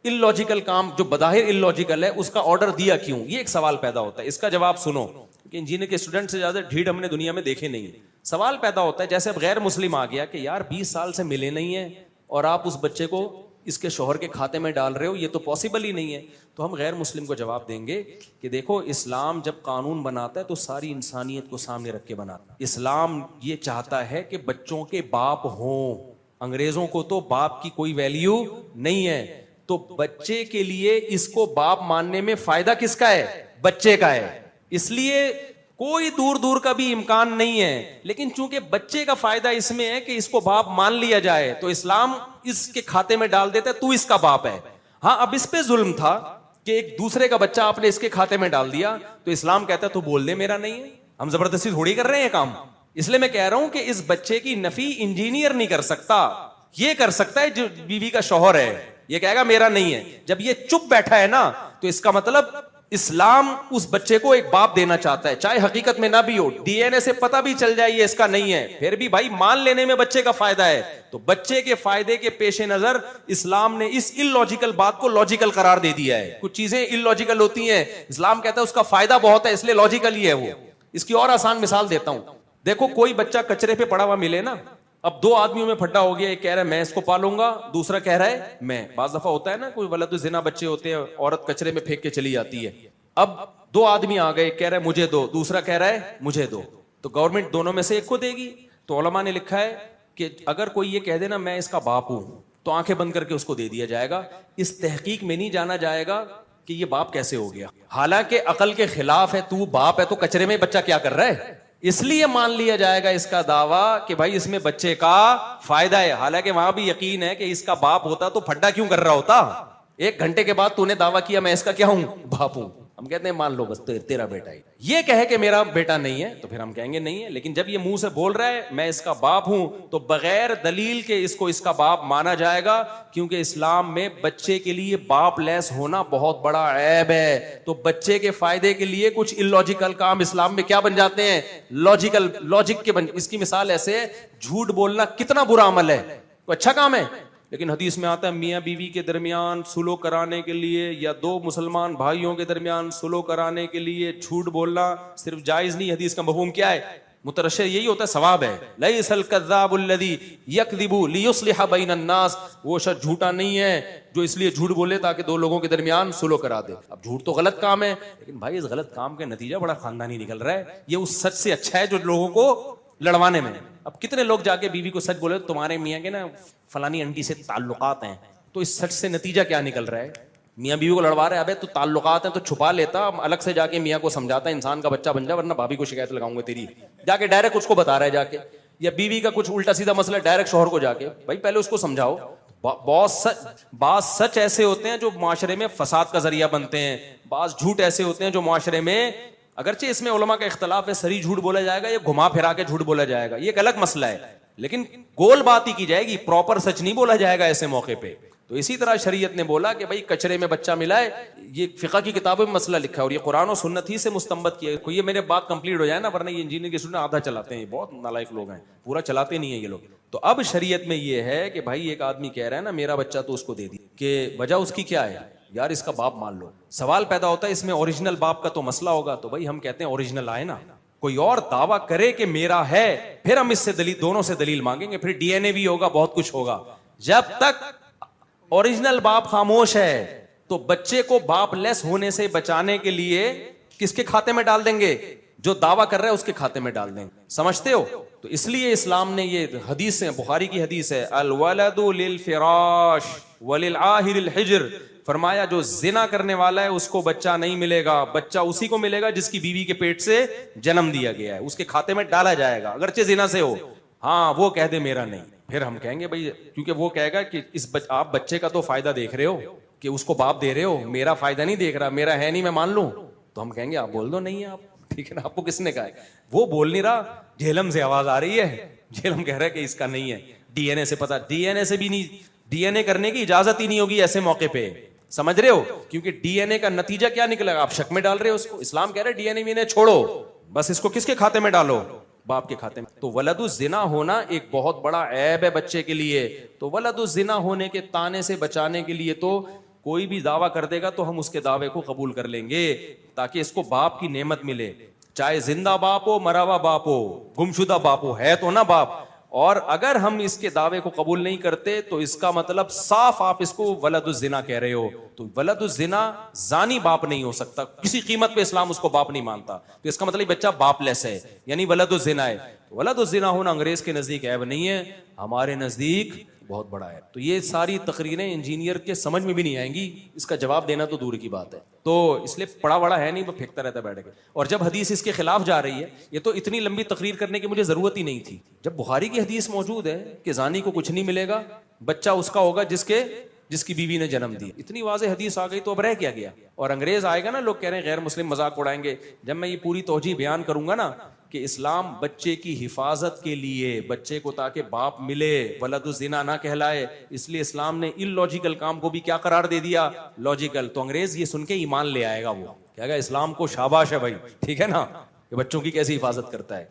اللاجیکل کام جو بظاہر اللاجیکل ہے اس کا آرڈر دیا کیوں؟ یہ ایک سوال پیدا ہوتا ہے، اس کا جواب سنو کہ انجینئر کے اسٹوڈنٹ سے زیادہ ڈھیڑ ہم نے دنیا میں دیکھے نہیں۔ سوال پیدا ہوتا ہے جیسے اب غیر مسلم آ گیا کہ یار 20 سال سے ملے نہیں ہیں اور آپ اس بچے کو اس کے شوہر کے کھاتے میں ڈال رہے ہو، یہ تو پاسبل ہی نہیں ہے۔ تو ہم غیر مسلم کو جواب دیں گے کہ دیکھو، اسلام جب قانون بناتا ہے تو ساری انسانیت کو سامنے رکھ کے بناتا ہے۔ اسلام یہ چاہتا ہے کہ بچوں کے باپ ہوں۔ انگریزوں کو تو باپ کی کوئی ویلیو نہیں ہے، تو بچے کے لیے اس کو باپ ماننے میں فائدہ کس کا ہے؟ بچے کا ہے۔ اس لیے کوئی دور دور کا بھی امکان نہیں ہے، لیکن چونکہ بچے کا فائدہ اس میں ہے کہ اس کو باپ مان لیا جائے، تو اسلام اس کے کھاتے میں ڈال دیتا ہے تو اس کا باپ ہے۔ ہاں، اب اس پہ ظلم تھا کہ ایک دوسرے کا بچہ آپ نے اس کے کھاتے میں ڈال دیا، تو اسلام کہتا ہے تو بول دے میرا نہیں ہے۔ ہم زبردستی تھوڑی کر رہے ہیں کام، اس لیے میں کہہ رہا ہوں کہ اس بچے کی نفی انجینئر نہیں کر سکتا، یہ کر سکتا ہے جو بیوی کا شوہر ہے، یہ کہے گا میرا نہیں ہے۔ جب یہ چپ بیٹھا ہے نا تو اس کا مطلب اسلام اس بچے کو ایک باپ دینا چاہتا ہے، چاہے حقیقت میں نہ بھی ہو، ڈی این اے سے پتہ بھی چل جائے یہ اس کا نہیں ہے، پھر بھی بھائی مان لینے میں بچے کا فائدہ ہے۔ تو بچے کے فائدے کے پیش نظر اسلام نے اس اللاجیکل بات کو لاجیکل قرار دے دیا ہے۔ کچھ چیزیں اللاجیکل ہوتی ہیں، اسلام کہتا ہے اس کا فائدہ بہت ہے اس لیے لاجیکل ہی ہے وہ۔ اس کی اور آسان مثال دیتا ہوں، دیکھو کوئی بچہ کچرے پہ پڑا ہوا ملے نا، اب 2 آدمیوں میں پھڈا ہو گیا، ایک کہہ رہا ہے میں اس کو پالوں گا، دوسرا کہہ رہا ہے میں۔ بعض دفعہ ہوتا ہے نا کوئی ولد الزنا بچے ہوتے ہیں، عورت کچرے میں پھینک کے چلی جاتی ہے، اب دو آدمی آ گئے, کہہ رہے مجھے دو, دوسرا کہہ رہا ہے مجھے دو, تو گورنمنٹ دونوں میں سے ایک کو دے گی. تو علماء نے لکھا ہے کہ اگر کوئی یہ کہہ دے نا میں اس کا باپ ہوں, تو آنکھیں بند کر کے اس کو دے دیا جائے گا. اس تحقیق میں نہیں جانا جائے گا کہ یہ باپ کیسے ہو گیا, حالانکہ عقل کے خلاف ہے. تو باپ ہے تو کچرے میں بچہ کیا کر رہا ہے, اس لیے مان لیا جائے گا اس کا دعویٰ کہ بھائی اس میں بچے کا فائدہ ہے. حالانکہ وہاں بھی یقین ہے کہ اس کا باپ ہوتا تو پھڈا کیوں کر رہا ہوتا. 1 گھنٹے کے بعد تو نے دعویٰ کیا میں اس کا کیا ہوں, باپ ہوں. ہم کہتے ہیں مان لو بس تیرا بیٹا ہے. یہ کہے کہ میرا بیٹا نہیں ہے تو پھر ہم کہیں گے نہیں ہے. لیکن جب یہ منہ سے بول رہا ہے میں اس کا باپ ہوں, تو بغیر دلیل کے اس کو اس کا باپ مانا جائے گا, کیونکہ اسلام میں بچے کے لیے باپ لیس ہونا بہت بڑا عیب ہے. تو بچے کے فائدے کے لیے کچھ illogical کام اسلام میں کیا بن جاتے ہیں, لاجک کے بن. اس کی مثال ایسے ہے, جھوٹ بولنا کتنا برا عمل ہے, تو اچھا کام ہے. لیکن حدیث میں آتا ہے میاں بیوی کے درمیان سلو کرانے کے لیے یا 2 مسلمان بھائیوں کے درمیان سلو کرانے کے لیے جھوٹ بولنا صرف جائز نہیں. حدیث کا مفہوم کیا ہے, مترشح یہی ہوتا ہے, ثواب ہے. لیس الکذاب الذی یکذب لیصلح بین الناس, وہ شخص جھوٹا نہیں ہے جو اس لیے جھوٹ بولے تاکہ 2 لوگوں کے درمیان سلو کرا دے. اب جھوٹ تو غلط کام ہے, لیکن بھائی اس غلط کام کا نتیجہ بڑا خاندانی نکل رہا ہے. یہ اس سچ سے اچھا ہے جو لوگوں کو لڑوانے میں. اب کتنے لوگ جا کے بیوی کو سچ بولے تمہارے میاں کے نا فلانی انٹی سے تعلقات ہیں, تو اس سچ سے نتیجہ کیا نکل رہا ہے, میاں بیوی کو لڑوا رہے ہیں, ابے تو تعلقات ہیں تو چھپا لیتا, الگ سے جا کے میاں کو سمجھاتا انسان کا بچہ بن جا ورنہ بھابھی کو شکایت لگاؤں گا تیری, جا کے ڈائریکٹ اس کو بتا رہا ہے جا کے. یا بیوی کا کچھ الٹا سیدھا مسئلہ ڈائریکٹ شوہر کو جا کے, بھائی پہلے اس کو سمجھاؤ. بعض سچ ایسے ہوتے ہیں جو معاشرے میں فساد کا ذریعہ بنتے ہیں, بعض جھوٹ ایسے ہوتے ہیں جو معاشرے میں, اگرچہ اس میں علماء کا اختلاف ہے, سری جھوٹ بولا جائے گا یا گھما پھرا کے جھوٹ بولا جائے گا, یہ ایک الگ مسئلہ ہے, لیکن گول بات ہی کی جائے گی, پراپر سچ نہیں بولا جائے گا ایسے موقع پہ. تو اسی طرح شریعت نے بولا کہ بھائی کچرے میں بچہ ملا ہے, یہ فقہ کی کتابوں میں مسئلہ لکھا ہے اور یہ قرآن و سنت ہی سے مستنبط کیا ہے. یہ میرے بات کمپلیٹ ہو جائے نا, ورنہ یہ انجینئر کے اسٹوڈنٹ آدھا چلاتے ہیں, یہ بہت نالائق لوگ ہیں, پورا چلاتے نہیں ہیں یہ لوگ. تو اب شریعت میں یہ ہے کہ بھائی ایک آدمی کہہ رہا ہے نا میرا بچہ تو اس کو دے دی, کہ وجہ اس کی کیا ہے, یار اس کا باپ مان لو. سوال پیدا ہوتا ہے اس میں اوریجنل باپ کا تو مسئلہ ہوگا, تو بھائی ہم کہتے ہیں اوریجنل آئے نا, کوئی اور دعویٰ کرے کہ میرا ہے, پھر ہم اس سے دلیل, دونوں سے دلیل مانگیں گے, پھر ڈی این اے بھی ہوگا, بہت کچھ ہوگا. جب تک اوریجنل باپ خاموش ہے تو بچے کو باپ لیس ہونے سے بچانے کے لیے کس کے کھاتے میں ڈال دیں گے, جو دعویٰ کر رہا ہے اس کے کھاتے میں ڈال دیں گے. سمجھتے ہو؟ تو اس لیے اسلام نے یہ حدیث ہے, بخاری کی حدیث ہے, الولد للفراش وللعاہر الحجر, فرمایا جو زنا کرنے والا ہے اس کو بچہ نہیں ملے گا, بچہ اسی کو ملے گا جس کی بیوی کے پیٹ سے جنم دیا گیا ہے, اس کے کھاتے میں ڈالا جائے گا اگرچہ زنا سے ہو. ہاں وہ کہہ دے میرا نہیں, پھر ہم کہیں گے بھائی, کیونکہ وہ کہے گا کہ آپ بچے کا تو فائدہ دیکھ رہے ہو کہ اس کو باپ دے رہے ہو, میرا فائدہ نہیں دیکھ رہا, میرا ہے نہیں میں مان لوں. تو ہم کہیں گے آپ بول دو نہیں ہے آپ, ٹھیک ہے نا, آپ کو کس نے کہا ہے, وہ بول نہیں رہا, جہلم سے آواز آ رہی ہے, جہلم کہہ رہا ہے کہ اس کا نہیں ہے, ڈی این اے سے پتا, ڈی این اے سے بھی نہیں, ڈی این اے کرنے کی اجازت ہی نہیں ہوگی ایسے موقع پہ, سمجھ رہے ہو, کیونکہ ڈی این اے کا نتیجہ کیا نکلے گا, آپ شک میں ڈال رہے ہو اس کو. اسلام کہہ رہے ڈی این اے چھوڑو, بس اس کو کس کے کھاتے میں ڈالو, باپ کے کھاتے میں. تو ولد الزنا ہونا ایک بہت بڑا عیب ہے بچے کے لیے. تو ولد الزنا ہونے کے طعنے سے بچانے کے لیے تو کوئی بھی دعویٰ کر دے گا تو ہم اس کے دعوے کو قبول کر لیں گے, تاکہ اس کو باپ کی نعمت ملے, چاہے زندہ باپ ہو, مرا ہوا باپ ہو, گمشدہ باپ ہو, ہے تو نا باپ. اور اگر ہم اس کے دعوے کو قبول نہیں کرتے تو اس کا مطلب صاف آپ اس کو ولد الزنا کہہ رہے ہو. تو ولد الزنا زانی باپ نہیں ہو سکتا, کسی قیمت پہ اسلام اس کو باپ نہیں مانتا, تو اس کا مطلب بچہ باپ لیس ہے, یعنی ولد الزنا ہے. ولد الزنا ہونا انگریز کے نزدیک عیب نہیں ہے, ہمارے نزدیک بہت بڑا ہے. تو یہ ساری تقریریں انجینئر کے سمجھ میں بھی نہیں آئیں گی, اس کا جواب دینا تو دور کی بات ہے. تو اس لیے پڑا بڑا ہے نہیں, وہ پھینکتا رہتا بیٹھ کے. اور جب حدیث اس کے خلاف جا رہی ہے, یہ تو اتنی لمبی تقریر کرنے کی مجھے ضرورت ہی نہیں تھی. جب بخاری کی حدیث موجود ہے کہ زانی کو کچھ نہیں ملے گا, بچہ اس کا ہوگا جس کی بیوی نے جنم دی, اتنی واضح حدیث آ گئی تو اب رہ کیا گیا. اور انگریز آئے گا نا, لوگ کہہ رہے ہیں غیر مسلم مذاق اڑائیں گے, جب میں یہ پوری توجیہ بیان کروں گا نا کہ اسلام بچے کی حفاظت کے لیے, بچے کو تاکہ باپ ملے, ولد الزنا نہ کہلائے, اس لیے اسلام نے illogical کام کو بھی کیا قرار دے دیا, لاجیکل. تو انگریز یہ سن کے ایمان لے آئے گا, وہ کہے گا اسلام کو شاباش ہے بھائی, ٹھیک ہے نا, کہ بچوں کی کیسی حفاظت کرتا ہے.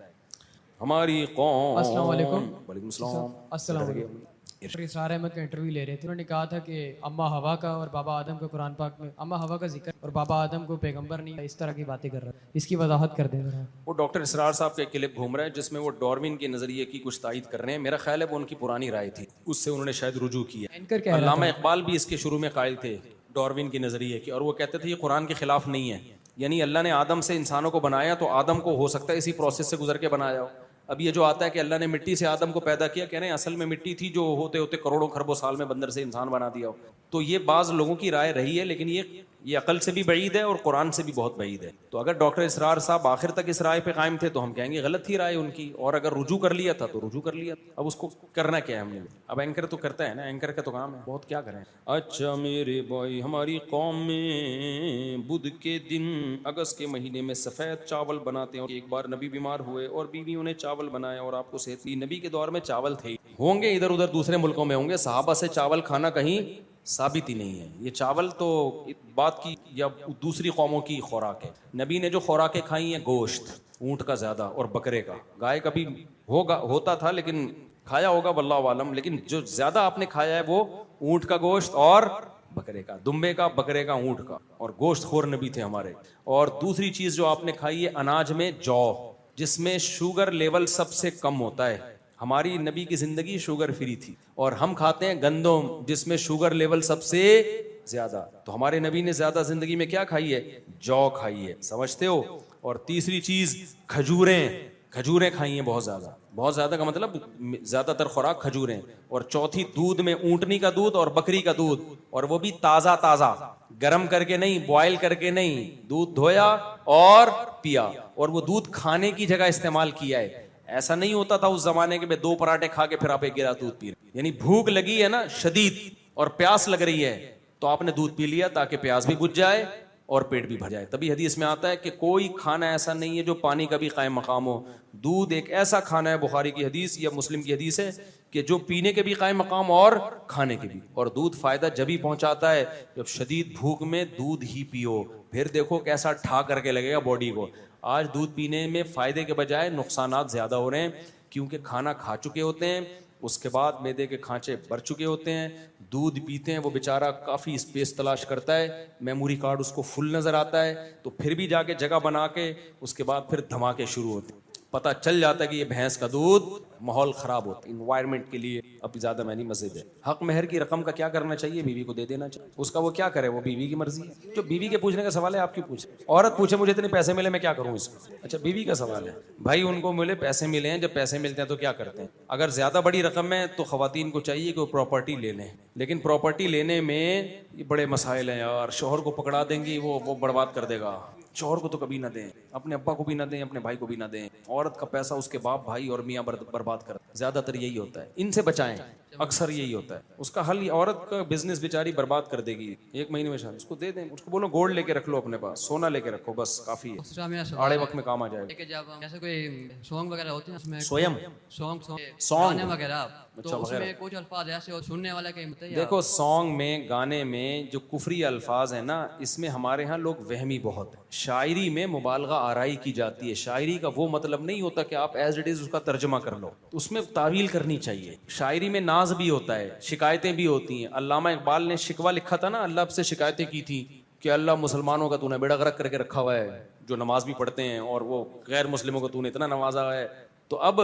ہماری قوم. السلام علیکم. وعلیکم السلام. السلام علیکم. اسرار احمد کا انٹرویو لے رہے تھے, انہوں نے کہا تھا کہ اماں ہوا کا اور بابا آدم کا قرآن پاک میں اماں ہوا کا ذکر اور بابا آدم کو پیغمبر نہیں, اس طرح کی باتیں کر رہا ہے, اس کی وضاحت کر دیں ذرا. وہ ڈاکٹر اسرار صاحب کا ایک کلپ گھوم رہا ہے جس میں وہ ڈاروین کے نظریے کی کچھ تائید کر رہے ہیں. میرا خیال ہے وہ ان کی پرانی رائے تھی, اس سے انہوں نے شاید رجوع کیا. علامہ اقبال بھی اس کے شروع میں قائل تھے ڈاروین کے نظریے کی, اور وہ کہتے تھے یہ قرآن کے خلاف نہیں ہے, یعنی اللہ نے آدم سے انسانوں کو بنایا تو آدم کو ہو سکتا ہے اسی پروسیس سے گزر کے بنایا ہو. اب یہ جو آتا ہے کہ اللہ نے مٹی سے آدم کو پیدا کیا, کہہ رہے ہیں اصل میں مٹی تھی جو ہوتے ہوتے کروڑوں خربوں سال میں بندر سے انسان بنا دیا ہو. تو یہ بعض لوگوں کی رائے رہی ہے, لیکن یہ عقل سے بھی بعید ہے اور قرآن سے بھی بہت بعید ہے. تو اگر ڈاکٹر اسرار صاحب آخر تک اس رائے پہ قائم تھے تو ہم کہیں گے غلط تھی رائے ان کی, اور اگر رجوع کر لیا تھا تو رجوع کر لیا. اب اس کو کرنا کیا ہے ہم نے؟ اب اینکر تو کرتا ہے نا, اینکر کا تو کام ہے, بہت کیا کریں. اچھا میرے بھائی, ہماری قوم میں بدھ کے دن اگست کے مہینے میں سفید چاول بناتے ہیں. ایک بار نبی بیمار ہوئے اور بیویوں نے چاول بنایا اور آپ کو صحت دی. نبی کے دور میں چاول تھے, ہوں گے ادھر ادھر دوسرے ملکوں میں ہوں گے, صحابہ سے چاول کھانا کہیں ثابت ہی نہیں ہے. یہ چاول تو بات کی یا دوسری قوموں کی خوراک ہے. نبی نے جو خوراکیں کھائی ہیں گوشت, اونٹ کا زیادہ اور بکرے کا, گائے کا بھی ہوتا تھا لیکن کھایا ہوگا واللہ عالم, لیکن جو زیادہ آپ نے کھایا ہے وہ اونٹ کا گوشت اور بکرے کا, دمبے کا, بکرے کا, اونٹ کا, اور گوشت خور نبی تھے ہمارے. اور دوسری چیز جو آپ نے کھائی ہے اناج میں جو, جس میں شوگر لیول سب سے کم ہوتا ہے. ہماری نبی کی زندگی شوگر فری تھی, اور ہم کھاتے ہیں گندم جس میں شوگر لیول سب سے زیادہ. تو ہمارے نبی نے زیادہ زندگی میں کیا کھائی ہے؟ جو کھائی ہے, سمجھتے ہو. اور تیسری چیز کھجوریں کھائی ہیں بہت زیادہ. بہت زیادہ کا مطلب زیادہ تر خوراک کھجوریں. اور چوتھی دودھ میں اونٹنی کا دودھ اور بکری کا دودھ, اور وہ بھی تازہ گرم کر کے نہیں, بوائل کر کے نہیں, دودھ دھویا اور پیا. اور وہ دودھ کھانے کی جگہ استعمال کیا ہے. ایسا نہیں ہوتا تھا اس زمانے کے میں 2 پراٹھے کھا کے پھر آپ ایک گلاس دودھ پی رہے, یعنی بھوک لگی ہے نا شدید اور پیاس لگ رہی ہے تو آپ نے دودھ پی لیا تاکہ پیاس بھی بجھ جائے اور پیٹ بھی بھر جائے. تبھی حدیث میں آتا ہے کہ کوئی کھانا ایسا نہیں ہے جو پانی کا بھی قائم مقام ہو. دودھ ایک ایسا کھانا ہے, بخاری کی حدیث یا مسلم کی حدیث ہے, کہ جو پینے کے بھی قائم مقام اور کھانے کے بھی. اور دودھ فائدہ جب ہی پہنچاتا ہے جب شدید بھوک میں دودھ ہی پیو, پھر دیکھو کیسا ٹھا کر کے لگے گا باڈی کو. آج دودھ پینے میں فائدے کے بجائے نقصانات زیادہ ہو رہے ہیں, کیونکہ کھانا کھا چکے ہوتے ہیں, اس کے بعد معدے کے کھانچے بھر چکے ہوتے ہیں, دودھ پیتے ہیں, وہ بیچارہ کافی اسپیس تلاش کرتا ہے, میموری کارڈ اس کو فل نظر آتا ہے, تو پھر بھی جا کے جگہ بنا کے اس کے بعد پھر دھماکے شروع ہوتے ہیں. پتہ چل جاتا ہے کہ یہ بھینس کا دودھ, ماحول خراب ہوتا ہے انوائرمنٹ کے لیے. اب زیادہ میں نہیں مسجد ہے. حق مہر کی رقم کا کیا کرنا چاہیے؟ بیوی کو دے دینا چاہیے. اس کا وہ کیا کرے, وہ بیوی کی مرضی ہے. جو بیوی کے پوچھنے کا سوال ہے آپ کیوں پوچھیں؟ عورت پوچھے مجھے اتنے پیسے ملے میں کیا کروں اس کو. اچھا بیوی کا سوال ہے, بھائی ان کو ملے پیسے ملے ہیں, جب پیسے ملتے ہیں تو کیا کرتے ہیں؟ اگر زیادہ بڑی رقم ہے تو خواتین کو چاہیے کہ وہ پراپرٹی لے لیں, لیکن پراپرٹی لینے میں یہ بڑے مسائل ہیں یار. شوہر کو پکڑا دیں گی, وہ برباد کر دے گا. شوہر کو تو کبھی نہ دیں, اپنے ابا کو بھی نہ دیں, اپنے بھائی کو بھی نہ دیں. عورت کا پیسہ اس کے باپ بھائی اور میاں برباد کر, زیادہ تر یہی ہوتا ہے. ان سے بچائیں, اکثر یہی ہوتا ہے. اس کا حل, عورت کا بزنس بیچاری برباد کر دے گی 1 مہینے میں شاید, اس کو دے دیں, اس کو بولو گولڈ لے کے رکھ لو اپنے پاس, سونا لے کے رکھو, بس کافی ہے, آڑے وقت میں کام آ جائے گا. جب جیسے کوئی سونگ وغیرہ ہوتے ہیں اس میں سونگ وغیرہ, تو اس میں کچھ الفاظ ایسے اور سننے والے کے دیکھو سانگ میں, گانے میں جو کفری الفاظ ہیں نا, اس میں ہمارے ہاں لوگ وہمی بہت ہیں. شاعری میں مبالغہ آرائی کی جاتی ہے. شاعری کا وہ مطلب نہیں ہوتا کہ آپ ایز اٹ از اس کا ترجمہ کر لو, اس میں تعویل کرنی چاہیے. شاعری میں ناز بھی ہوتا ہے, شکایتیں بھی ہوتی ہیں. علامہ اقبال نے شکوہ لکھا تھا نا, اللہ سے شکایتیں کی تھی کہ اللہ مسلمانوں کا تو نے بیڑا غرق کر کے رکھا ہوا ہے, جو نماز بھی پڑھتے ہیں, اور وہ غیر مسلموں کو تو نے اتنا نوازا ہے. تو اب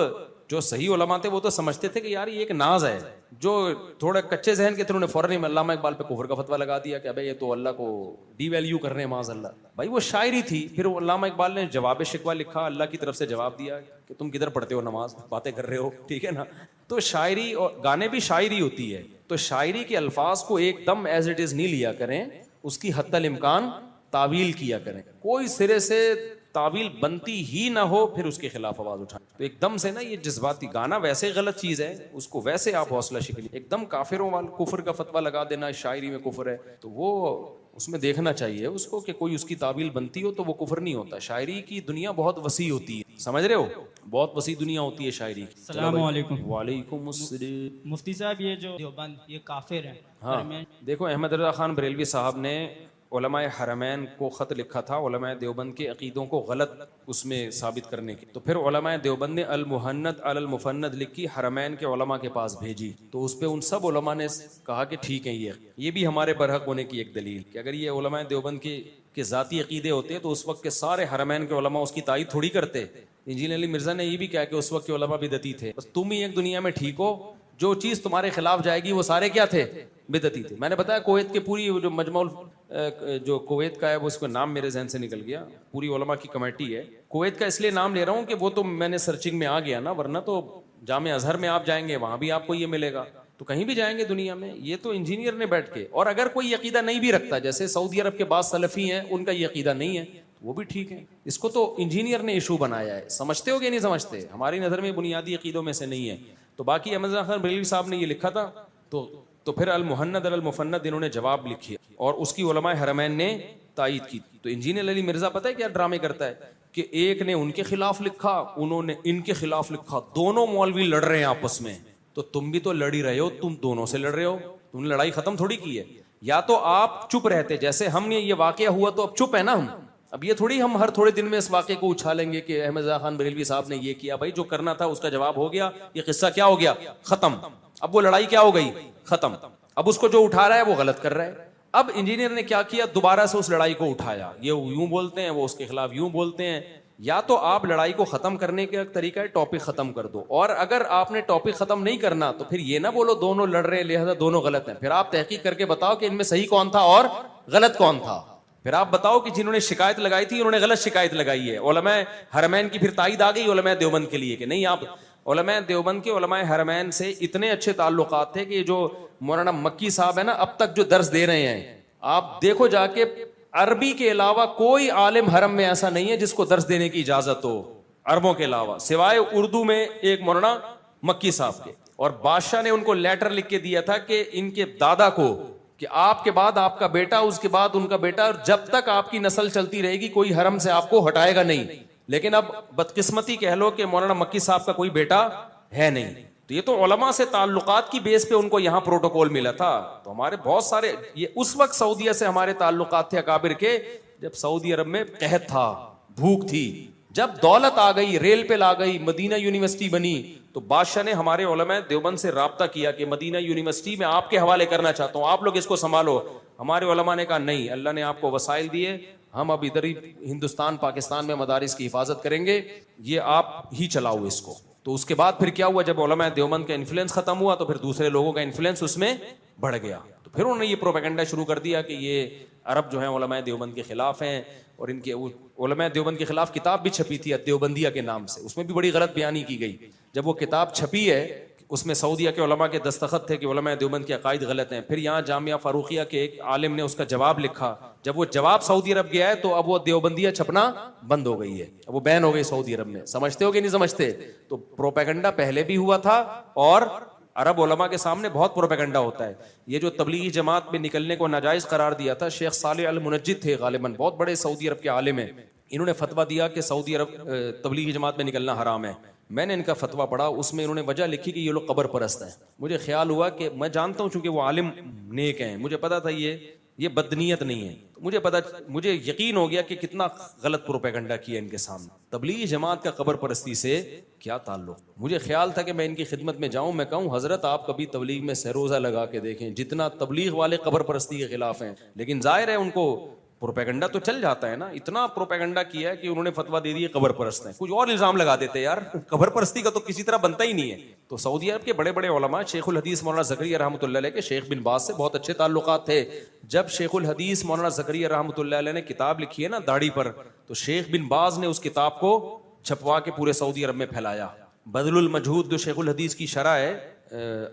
جو صحیح علماء تھے وہ تو سمجھتے تھے کہ یار یہ ایک ناز ہے. جو تھوڑے کچے ذہن کے تھے انہوں نے فوراً علامہ اقبال پہ کفر کا فتویٰ لگا دیا کہ ابے یہ تو اللہ کو ڈی ویلیو کر رہے ہیں, معاذ اللہ. بھائی وہ شاعری تھی. پھر علامہ اقبال نے جواب شکوہ لکھا, اللہ کی طرف سے جواب دیا کہ تم کدھر پڑھتے ہو نماز, باتیں کر رہے ہو, ٹھیک ہے نا. تو شاعری اور گانے بھی شاعری ہوتی ہے. تو شاعری کے الفاظ کو ایک دم ایز اٹ از نہیں لیا کریں, اس کی حتی الامکان تعویل کیا کریں. کوئی سرے سے تعویل بنتی ہی نہ ہو پھر اس کے خلاف آواز اٹھائیں. تو ایک دم سے نا یہ جذباتی گانا ویسے غلط چیز ہے, اس کو ویسے آپ حوصلہ شکنی ایک دم کافروں والا کفر کا فتویٰ لگا دینا شاعری میں کفر ہے, تو وہ اس میں دیکھنا چاہیے اس کو کہ کوئی اس کی تعویل بنتی ہو تو وہ کفر نہیں ہوتا. شاعری کی دنیا بہت وسیع ہوتی ہے, سمجھ رہے ہو, بہت وسیع دنیا ہوتی ہے شاعری کی. السلام علیکم. وعلیکم السلام. مفتی صاحب یہ جو دیوبند یہ کافر ہیں. ہاں دیکھو احمد رضا خان بریلوی صاحب نے علماء حرمین کو خط لکھا تھا علماء دیوبند کے عقیدوں کو غلط اس میں ثابت کرنے کی. تو پھر علماء دیوبند نے المحند علی المفند لکھی, حرمین کے علماء کے پاس بھیجی. تو اس پہ ان سب علماء نے کہا کہ ٹھیک ہے, یہ بھی ہمارے برحق ہونے کی ایک دلیل کہ اگر یہ علماء دیوبند کے ذاتی عقیدے ہوتے تو اس وقت کے سارے حرمین کے علماء اس کی تائید تھوڑی کرتے. انجینئر علی مرزا نے یہ بھی کہا کہ اس وقت کے علماء بدعتی تھے, بس تم ہی ایک دنیا میں ٹھیک ہو, جو چیز تمہارے خلاف جائے گی وہ سارے کیا تھے, بدعتی تھے. میں نے بتایا کویت کے پوری جو مجمع جو کویت کا ہے وہ اس کا نام میرے ذہن سے نکل گیا, پوری علماء کی کمیٹی ہے کویت کا, اس لیے نام لے رہا ہوں کہ وہ تو میں نے سرچنگ میں آ گیا نا, ورنہ تو جامعہ ازہر میں آپ جائیں گے وہاں بھی آپ کو یہ ملے گا, تو کہیں بھی جائیں گے دنیا میں یہ تو انجینئر نے بیٹھ کے, اور اگر کوئی عقیدہ نہیں بھی رکھتا, جیسے سعودی عرب کے بعض سلفی ہیں ان کا یہ عقیدہ نہیں ہے, وہ بھی ٹھیک ہے, اس کو تو انجینئر نے ایشو بنایا ہے. سمجھتے ہو کہ نہیں سمجھتے؟ ہماری نظر میں بنیادی عقیدوں میں سے نہیں ہے. تو باقی احمد رضا خان بریلوی صاحب نے یہ لکھا تھا, تو پھر المحند المفند انہوں نے جواب لکھی اور اس کی علماء حرمین نے تائید کی. تو انجینئر علی مرزا پتہ ہے کیا ڈرامے کرتا ہے کہ ایک نے ان کے خلاف لکھا, انہوں نے ان کے خلاف لکھا, دونوں مولوی لڑ رہے ہیں آپس میں, تو تم بھی تو لڑ ہی رہے ہو, تم دونوں سے لڑ رہے ہو, تم نے لڑائی ختم تھوڑی کی ہے. یا تو آپ چپ رہتے, جیسے ہم نے یہ واقعہ ہوا تو اب چپ ہے نا ہم, اب یہ تھوڑی ہم ہر تھوڑے دن میں اس واقعے کو اچھالیں گے کہ احمد رضا خان بریلوی صاحب نے یہ کیا. بھائی جو کرنا تھا اس کا جواب ہو گیا, یہ قصہ کیا ہو گیا, ختم. اب وہ لڑائی کیا ہو گئی, ختم. اب اس کو جو اٹھا رہا ہے وہ غلط کر رہا ہے. اب انجینئر نے کیا کیا, دوبارہ سے اس لڑائی کو اٹھایا, یہ یوں بولتے ہیں وہ اس کے خلاف یوں بولتے ہیں. یا تو آپ لڑائی کو ختم کرنے کا طریقہ ہے ٹاپک ختم کر دو, اور اگر آپ نے ٹاپک ختم نہیں کرنا تو پھر یہ نہ بولو دونوں لڑ رہے ہیں لہذا دونوں غلط ہیں. پھر آپ تحقیق کر کے بتاؤ کہ ان میں صحیح کون تھا اور غلط کون تھا. پھر آپ بتاؤ کہ جنہوں نے شکایت لگائی تھی انہوں نے غلط شکایت لگائی ہے. علماء حرمین کی پھر تائید آ گئی علماء دیوبند کے لیے کہ نہیں, آپ علماء دیوبند کے علماء حرمین سے اتنے اچھے تعلقات تھے کہ جو مولانا مکی صاحب ہے نا اب تک جو درس دے رہے ہیں, آپ دیکھو جا کے عربی کے علاوہ کوئی عالم حرم میں ایسا نہیں ہے جس کو درس دینے کی اجازت ہو, عربوں کے علاوہ, سوائے اردو میں ایک مولانا مکی صاحب کے. اور بادشاہ نے ان کو لیٹر لکھ کے دیا تھا کہ ان کے دادا کو, کہ آپ کے بعد آپ کا بیٹا, اس کے بعد ان کا بیٹا, اور جب تک آپ کی نسل چلتی رہے گی کوئی حرم سے آپ کو ہٹائے گا نہیں. لیکن اب بدقسمتی کہہ لو کہ مولانا مکی صاحب کا کوئی بیٹا ہے نہیں. تو یہ تو علماء سے تعلقات کی بیس پہ ان کو یہاں پروٹوکول ملا تھا. تو ہمارے بہت سارے, یہ اس وقت سعودیہ سے ہمارے تعلقات تھے اکابر کے جب سعودی عرب میں قحط تھا, بھوک تھی. جب دولت آ گئی, ریل پہ لا گئی, مدینہ یونیورسٹی بنی, تو بادشاہ نے ہمارے علماء دیوبند سے رابطہ کیا کہ مدینہ یونیورسٹی میں آپ کے حوالے کرنا چاہتا ہوں, آپ لوگ اس کو سنبھالو. ہمارے علماء نے کہا نہیں, اللہ نے آپ کو وسائل دیے, ہم اب ادھر ہی ہندوستان پاکستان میں مدارس کی حفاظت کریں گے, یہ آپ ہی چلاؤ اس کو. تو اس کے بعد پھر کیا ہوا, جب علماء دیوبند کا انفلوئنس ختم ہوا تو پھر دوسرے لوگوں کا انفلوئنس اس میں بڑھ گیا. تو پھر انہوں نے یہ پروپیگنڈا شروع کر دیا کہ یہ عرب جو ہیں علماء دیوبند کے خلاف ہیں, اور ان کے علماء دیوبند کے خلاف کتاب بھی چھپی تھی دیوبندیہ کے نام سے, اس میں بھی بڑی غلط بیانی کی گئی. جب وہ کتاب چھپی ہے اس میں سعودیہ کے علماء کے دستخط تھے کہ علماء دیوبند کے عقائد غلط ہیں. پھر یہاں جامعہ فاروقیہ کے ایک عالم نے اس کا جواب لکھا, جب وہ جواب سعودی عرب گیا ہے تو اب وہ دیوبندیہ چھپنا بند ہو گئی ہے, اب وہ بین ہو گئی سعودی عرب میں. سمجھتے ہو کہ نہیں سمجھتے؟ تو پروپیگنڈا پہلے بھی ہوا تھا, اور عرب علماء کے سامنے بہت پروپیگنڈا ہوتا ہے. یہ جو تبلیغی جماعت میں نکلنے کو ناجائز قرار دیا تھا, شیخ صالح المنجد تھے غالباً, بہت بڑے سعودی عرب کے عالم ہیں, انہوں نے فتویٰ دیا کہ سعودی عرب تبلیغی جماعت میں نکلنا حرام ہے. میں نے ان کا فتویٰ پڑھا, اس میں انہوں نے وجہ لکھی کہ یہ لوگ قبر پرست ہیں. مجھے خیال ہوا کہ میں جانتا ہوں چونکہ وہ عالم نیک ہیں, مجھے پتا تھا یہ بدنیت نہیں ہے, مجھے یقین ہو گیا کہ کتنا غلط پروپیگنڈا کیا ان کے سامنے. تبلیغی جماعت کا قبر پرستی سے کیا تعلق؟ مجھے خیال تھا کہ میں ان کی خدمت میں جاؤں, میں کہوں حضرت آپ کبھی تبلیغ میں سروزہ لگا کے دیکھیں, جتنا تبلیغ والے قبر پرستی کے خلاف ہیں. لیکن ظاہر ہے ان کو پروپیگنڈا تو چل جاتا ہے نا, اتنا پروپیگنڈا کیا ہے کہ انہوں نے فتویٰ دے دی قبر پرست ہیں. کچھ اور الزام لگا دیتے یار, قبر پرستی کا تو کسی طرح بنتا ہی نہیں ہے. تو سعودی عرب کے بڑے بڑے علماء, شیخ الحدیث مولانا زکریا رحمۃ اللہ علیہ کے شیخ بن باز سے بہت اچھے تعلقات تھے. جب شیخ الحدیث مولانا زکریا رحمۃ اللہ علیہ نے کتاب لکھی ہے نا داڑھی پر, تو شیخ بن باز نے اس کتاب کو چھپوا کے پورے سعودی عرب میں پھیلایا. بذل المجہود جو شیخ الحدیث کی شرح ہے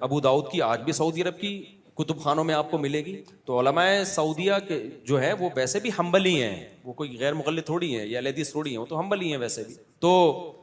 ابو داؤد کی, آج بھی سعودی عرب کی کتب خانوں میں آپ کو ملے گی. تو علماء سعودیہ کے جو ہے وہ ویسے بھی حنبلی ہیں, وہ کوئی غیر مقلد تھوڑی ہیں یا اہل حدیث تھوڑی ہیں, وہ تو حنبلی ہیں ویسے بھی. تو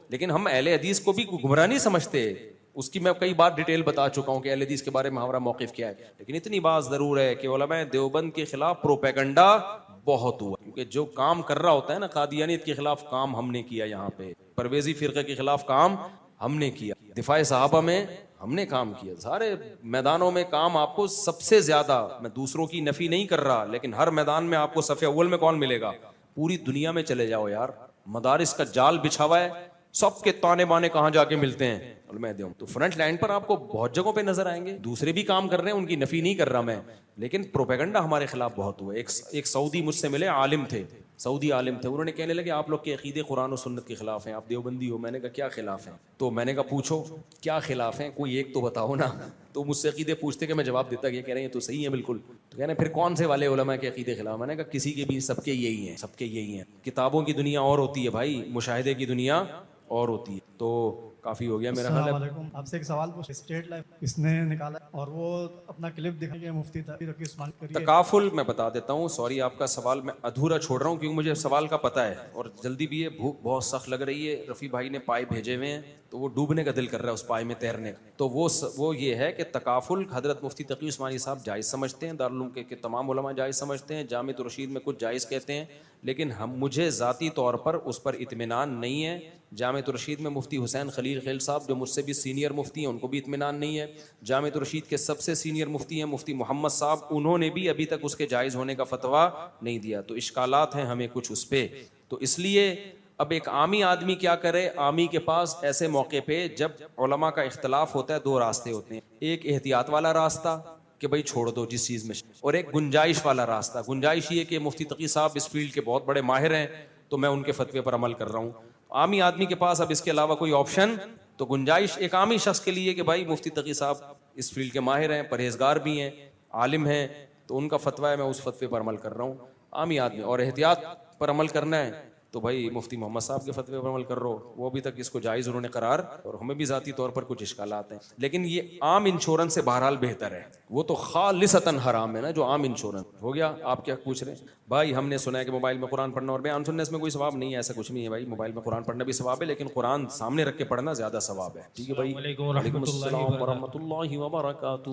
لیکن ہم اہل حدیث کو بھی گمراہ نہیں سمجھتے, اس کی میں کئی بار ڈیٹیل بتا چکا ہوں کہ اہل حدیث کے بارے میں ہمارا موقف کیا ہے. لیکن اتنی بات ضرور ہے کہ علماء دیوبند کے خلاف پروپیگنڈا بہت ہوا, کیونکہ جو کام کر رہا ہوتا ہے نا, قادیانیت کے خلاف کام ہم نے کیا, یہاں پہ پرویزی فرقے کے خلاف کام ہم نے کیا, دفاع صحابہ میں ہم نے کام کیا, سارے میدانوں میں کام. آپ کو سب سے زیادہ, میں دوسروں کی نفی نہیں کر رہا, لیکن ہر میدان میں آپ کو صف اول میں کون ملے گا؟ پوری دنیا میں چلے جاؤ یار, مدارس کا جال بچھا ہوا ہے, سب کے تانے بانے کہاں جا کے ملتے ہیں علماء دیوبند. تو فرنٹ لائن پر آپ کو بہت جگہوں پہ نظر آئیں گے, دوسرے بھی کام کر رہے ہیں, ان کی نفی نہیں کر رہا میں, لیکن پروپیگنڈا ہمارے خلاف بہت ہوا. ایک سعودی مجھ سے ملے, عالم تھے, سعودی عالم تھے, انہوں نے کہنے لگے آپ لوگ کے عقیدے قرآن و سنت کے خلاف ہیں, آپ دیوبندی ہو. میں نے کہا کیا خلاف ہیں؟ تو میں نے کہا پوچھو کیا خلاف ہیں, کوئی ایک تو بتاؤ نا. تو مجھ سے عقیدے پوچھتے کہ میں جواب دیتا, یہ کہہ رہے ہیں تو صحیح ہے بالکل. تو کہنے پھر کون سے والے علماء کے عقیدے خلاف؟ میں نے کہا کسی کے بھی، سب کے یہی ہیں، سب کے یہی ہیں. کتابوں کی دنیا اور ہوتی ہے بھائی، مشاہدے کی دنیا اور ہوتی ہے. تو کافی ہو گیا میرا خیال السلام ہے. علیکم. آپ سے ایک سوال پوچھ، اسٹیٹ لائف اس نے نکالا اور وہ اپنا کلپ دکھا کہ مفتی تقی عثمان کریے. تکافل میں بتا دیتا ہوں، سوری آپ کا سوال میں ادھورا چھوڑ رہا ہوں کیونکہ مجھے سوال کا پتہ ہے اور جلدی بھی ہے، بھوک بہت سخت لگ رہی ہے. رفیع بھائی نے پائے بھیجے ہوئے ہیں تو وہ ڈوبنے کا دل کر رہا ہے اس پائے میں تیرنے کا. تو وہ یہ ہے کہ تکافل حضرت مفتی تقی عثمانی صاحب جائز سمجھتے ہیں، دارالعلوم کے تمام علماء جائز سمجھتے ہیں، جامع الرشید میں کچھ جائز کہتے ہیں، لیکن مجھے ذاتی طور پر اس پر اطمینان نہیں ہے. جامع الرشید میں مفتی حسین خلیل خیل صاحب جو مجھ سے بھی سینئر مفتی ہیں ان کو بھی اطمینان نہیں ہے. جامع الرشید کے سب سے سینئر مفتی ہیں مفتی محمد صاحب، انہوں نے بھی ابھی تک اس کے جائز ہونے کا فتویٰ نہیں دیا. تو اشکالات ہیں ہمیں کچھ اس پہ. تو اس لیے اب ایک عامی آدمی کیا کرے؟ عامی کے پاس ایسے موقع پہ جب علماء کا اختلاف ہوتا ہے دو راستے ہوتے ہیں، ایک احتیاط والا راستہ کہ بھائی چھوڑ دو جس چیز میں، اور ایک گنجائش والا راستہ. گنجائش یہ کہ مفتی تقی صاحب اس فیلڈ کے بہت بڑے ماہر ہیں تو میں ان کے فتوے پر عمل کر رہا ہوں. عامی آدمی کے پاس اب اس کے علاوہ کوئی آپشن، تو گنجائش ایک عامی شخص کے لیے کہ بھائی مفتی تقی صاحب اس فیلڈ کے ماہر ہیں، پرہیزگار بھی ہیں، عالم ہیں، تو ان کا فتویٰ ہے، میں اس فتوے پر عمل کر رہا ہوں. عامی آدمی اور احتیاط پر عمل کرنا ہے تو بھائی مفتی محمد صاحب کے فتوے پر عمل کر رہو، وہ ابھی تک اس کو جائز انہوں نے قرار، اور ہمیں بھی ذاتی طور پر کچھ اشکالات ہیں. لیکن یہ عام انشورنس سے بہرحال بہتر ہے، وہ تو خالصتاً حرام ہے نا جو عام انشورنس ہو گیا. آپ کیا پوچھ رہے ہیں بھائی؟ ہم نے سنا ہے کہ موبائل میں قرآن پڑھنا اور بیان سننے اس میں کوئی ثواب نہیں ہے، ایسا کچھ نہیں ہے بھائی. موبائل میں قرآن پڑھنا بھی ثواب ہے لیکن قرآن سامنے رکھ کے پڑھنا زیادہ ثواب ہے. ٹھیک ہے بھائی. وعلیکم السلام ورحمۃ اللہ وبرکاتہ.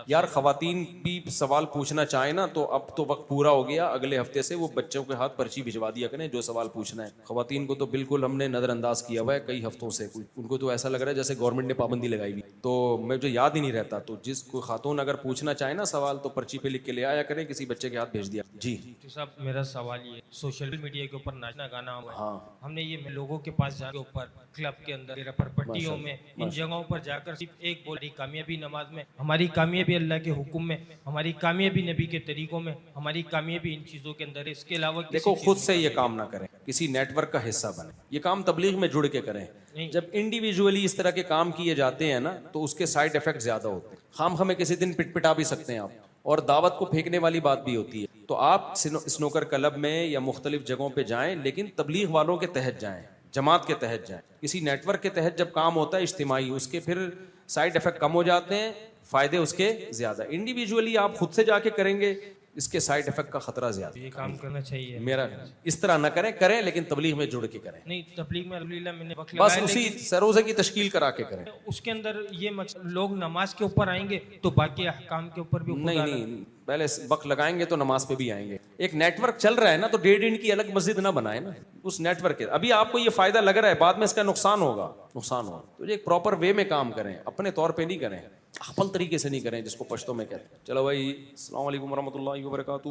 یار خواتین بھی سوال پوچھنا چاہیں نا تو اب تو وقت پورا ہو گیا، اگلے ہفتے سے وہ بچوں کے ہاتھ پرچی بھجوا دیا کریں جو سوال پوچھنا ہے. خواتین کو تو بالکل ہم نے نظر انداز کیا ہوا ہے کئی ہفتوں سے، ان کو تو ایسا لگ رہا ہے جیسے گورنمنٹ نے پابندی لگائی ہوئی. تو مجھے یاد ہی نہیں رہتا، تو جس کوئی خاتون اگر پوچھنا چاہے نا سوال تو پرچی پہ لکھ کے لے آیا کریں، کسی بچے کے ہاتھ بھیج دیا. جی صاحب میرا سوال یہ، سوشل میڈیا کے اوپر ناچنا گانا ہوا ہے، ہم نے یہ لوگوں کے پاس جا کے اوپر کلب کے اندر پٹیوں میں ان جگہوں پر جا کر صرف ایک بول رہی کامیابی نماز میں، ہماری کامیابی اللہ کے حکم میں، ہماری کامیابی نبی کے طریقوں میں، ہماری کامیابی ان چیزوں کے اندر ہے. اس کے علاوہ دیکھو خود سے یہ کام نہ کریں، کسی نیٹ ورک کا حصہ بنیں، یہ کام تبلیغ میں جڑ کے کریں. جب انڈیویجولی اس طرح کے کام کیے جاتے ہیں نا تو اس کے سائیڈ ایفیکٹ زیادہ ہوتے ہیں. خام خامے کسی دن پٹ پٹا بھی سکتے ہیں آپ، اور دعوت کو پھینکنے والی بات بھی ہوتی ہے. تو آپ سنوکر کلب میں یا مختلف جگہوں پہ جائیں لیکن تبلیغ والوں کے تحت جائیں، جماعت کے تحت جائیں. کسی نیٹ ورک کے تحت جب کام ہوتا ہے اجتماعی، اس کے پھر سائیڈ ایفیکٹ کم ہو جاتے ہیں، فائدے اس کے زیادہ. انڈیویجولی آپ خود سے جا کے کریں گے اس کے سائیڈ ایفیکٹ کا خطرہ زیادہ. یہ کام کرنا چاہیے میرا اس طرح نہ کریں لیکن تبلیغ میں جڑ کے کریں. نہیں، تبلیغ میں الحمدللہ میں نے وقت بس لگایا، اسی سروزے کی تشکیل کرا کے کریں. اس کے اندر یہ لوگ نماز کے اوپر آئیں گے تو باقی احکام کے اوپر بھی نہیں پہلے وقت لگائیں گے تو نماز پہ بھی آئیں گے. ایک نیٹ ورک چل رہا ہے نا تو 1.5 انچ کی الگ مسجد نہ بنائے نا اس نیٹ ورک کے. ابھی آپ کو یہ فائدہ لگ رہا ہے، بعد میں اس کا نقصان ہوگا. تو ایک پراپر وے میں کام کریں، اپنے طور پہ نہیں کریں، اخفل طریقے سے نہیں کریں جس کو پشتوں میں کہتے ہیں. چلو بھائی، السلام علیکم ورحمۃ اللہ وبرکاتہ.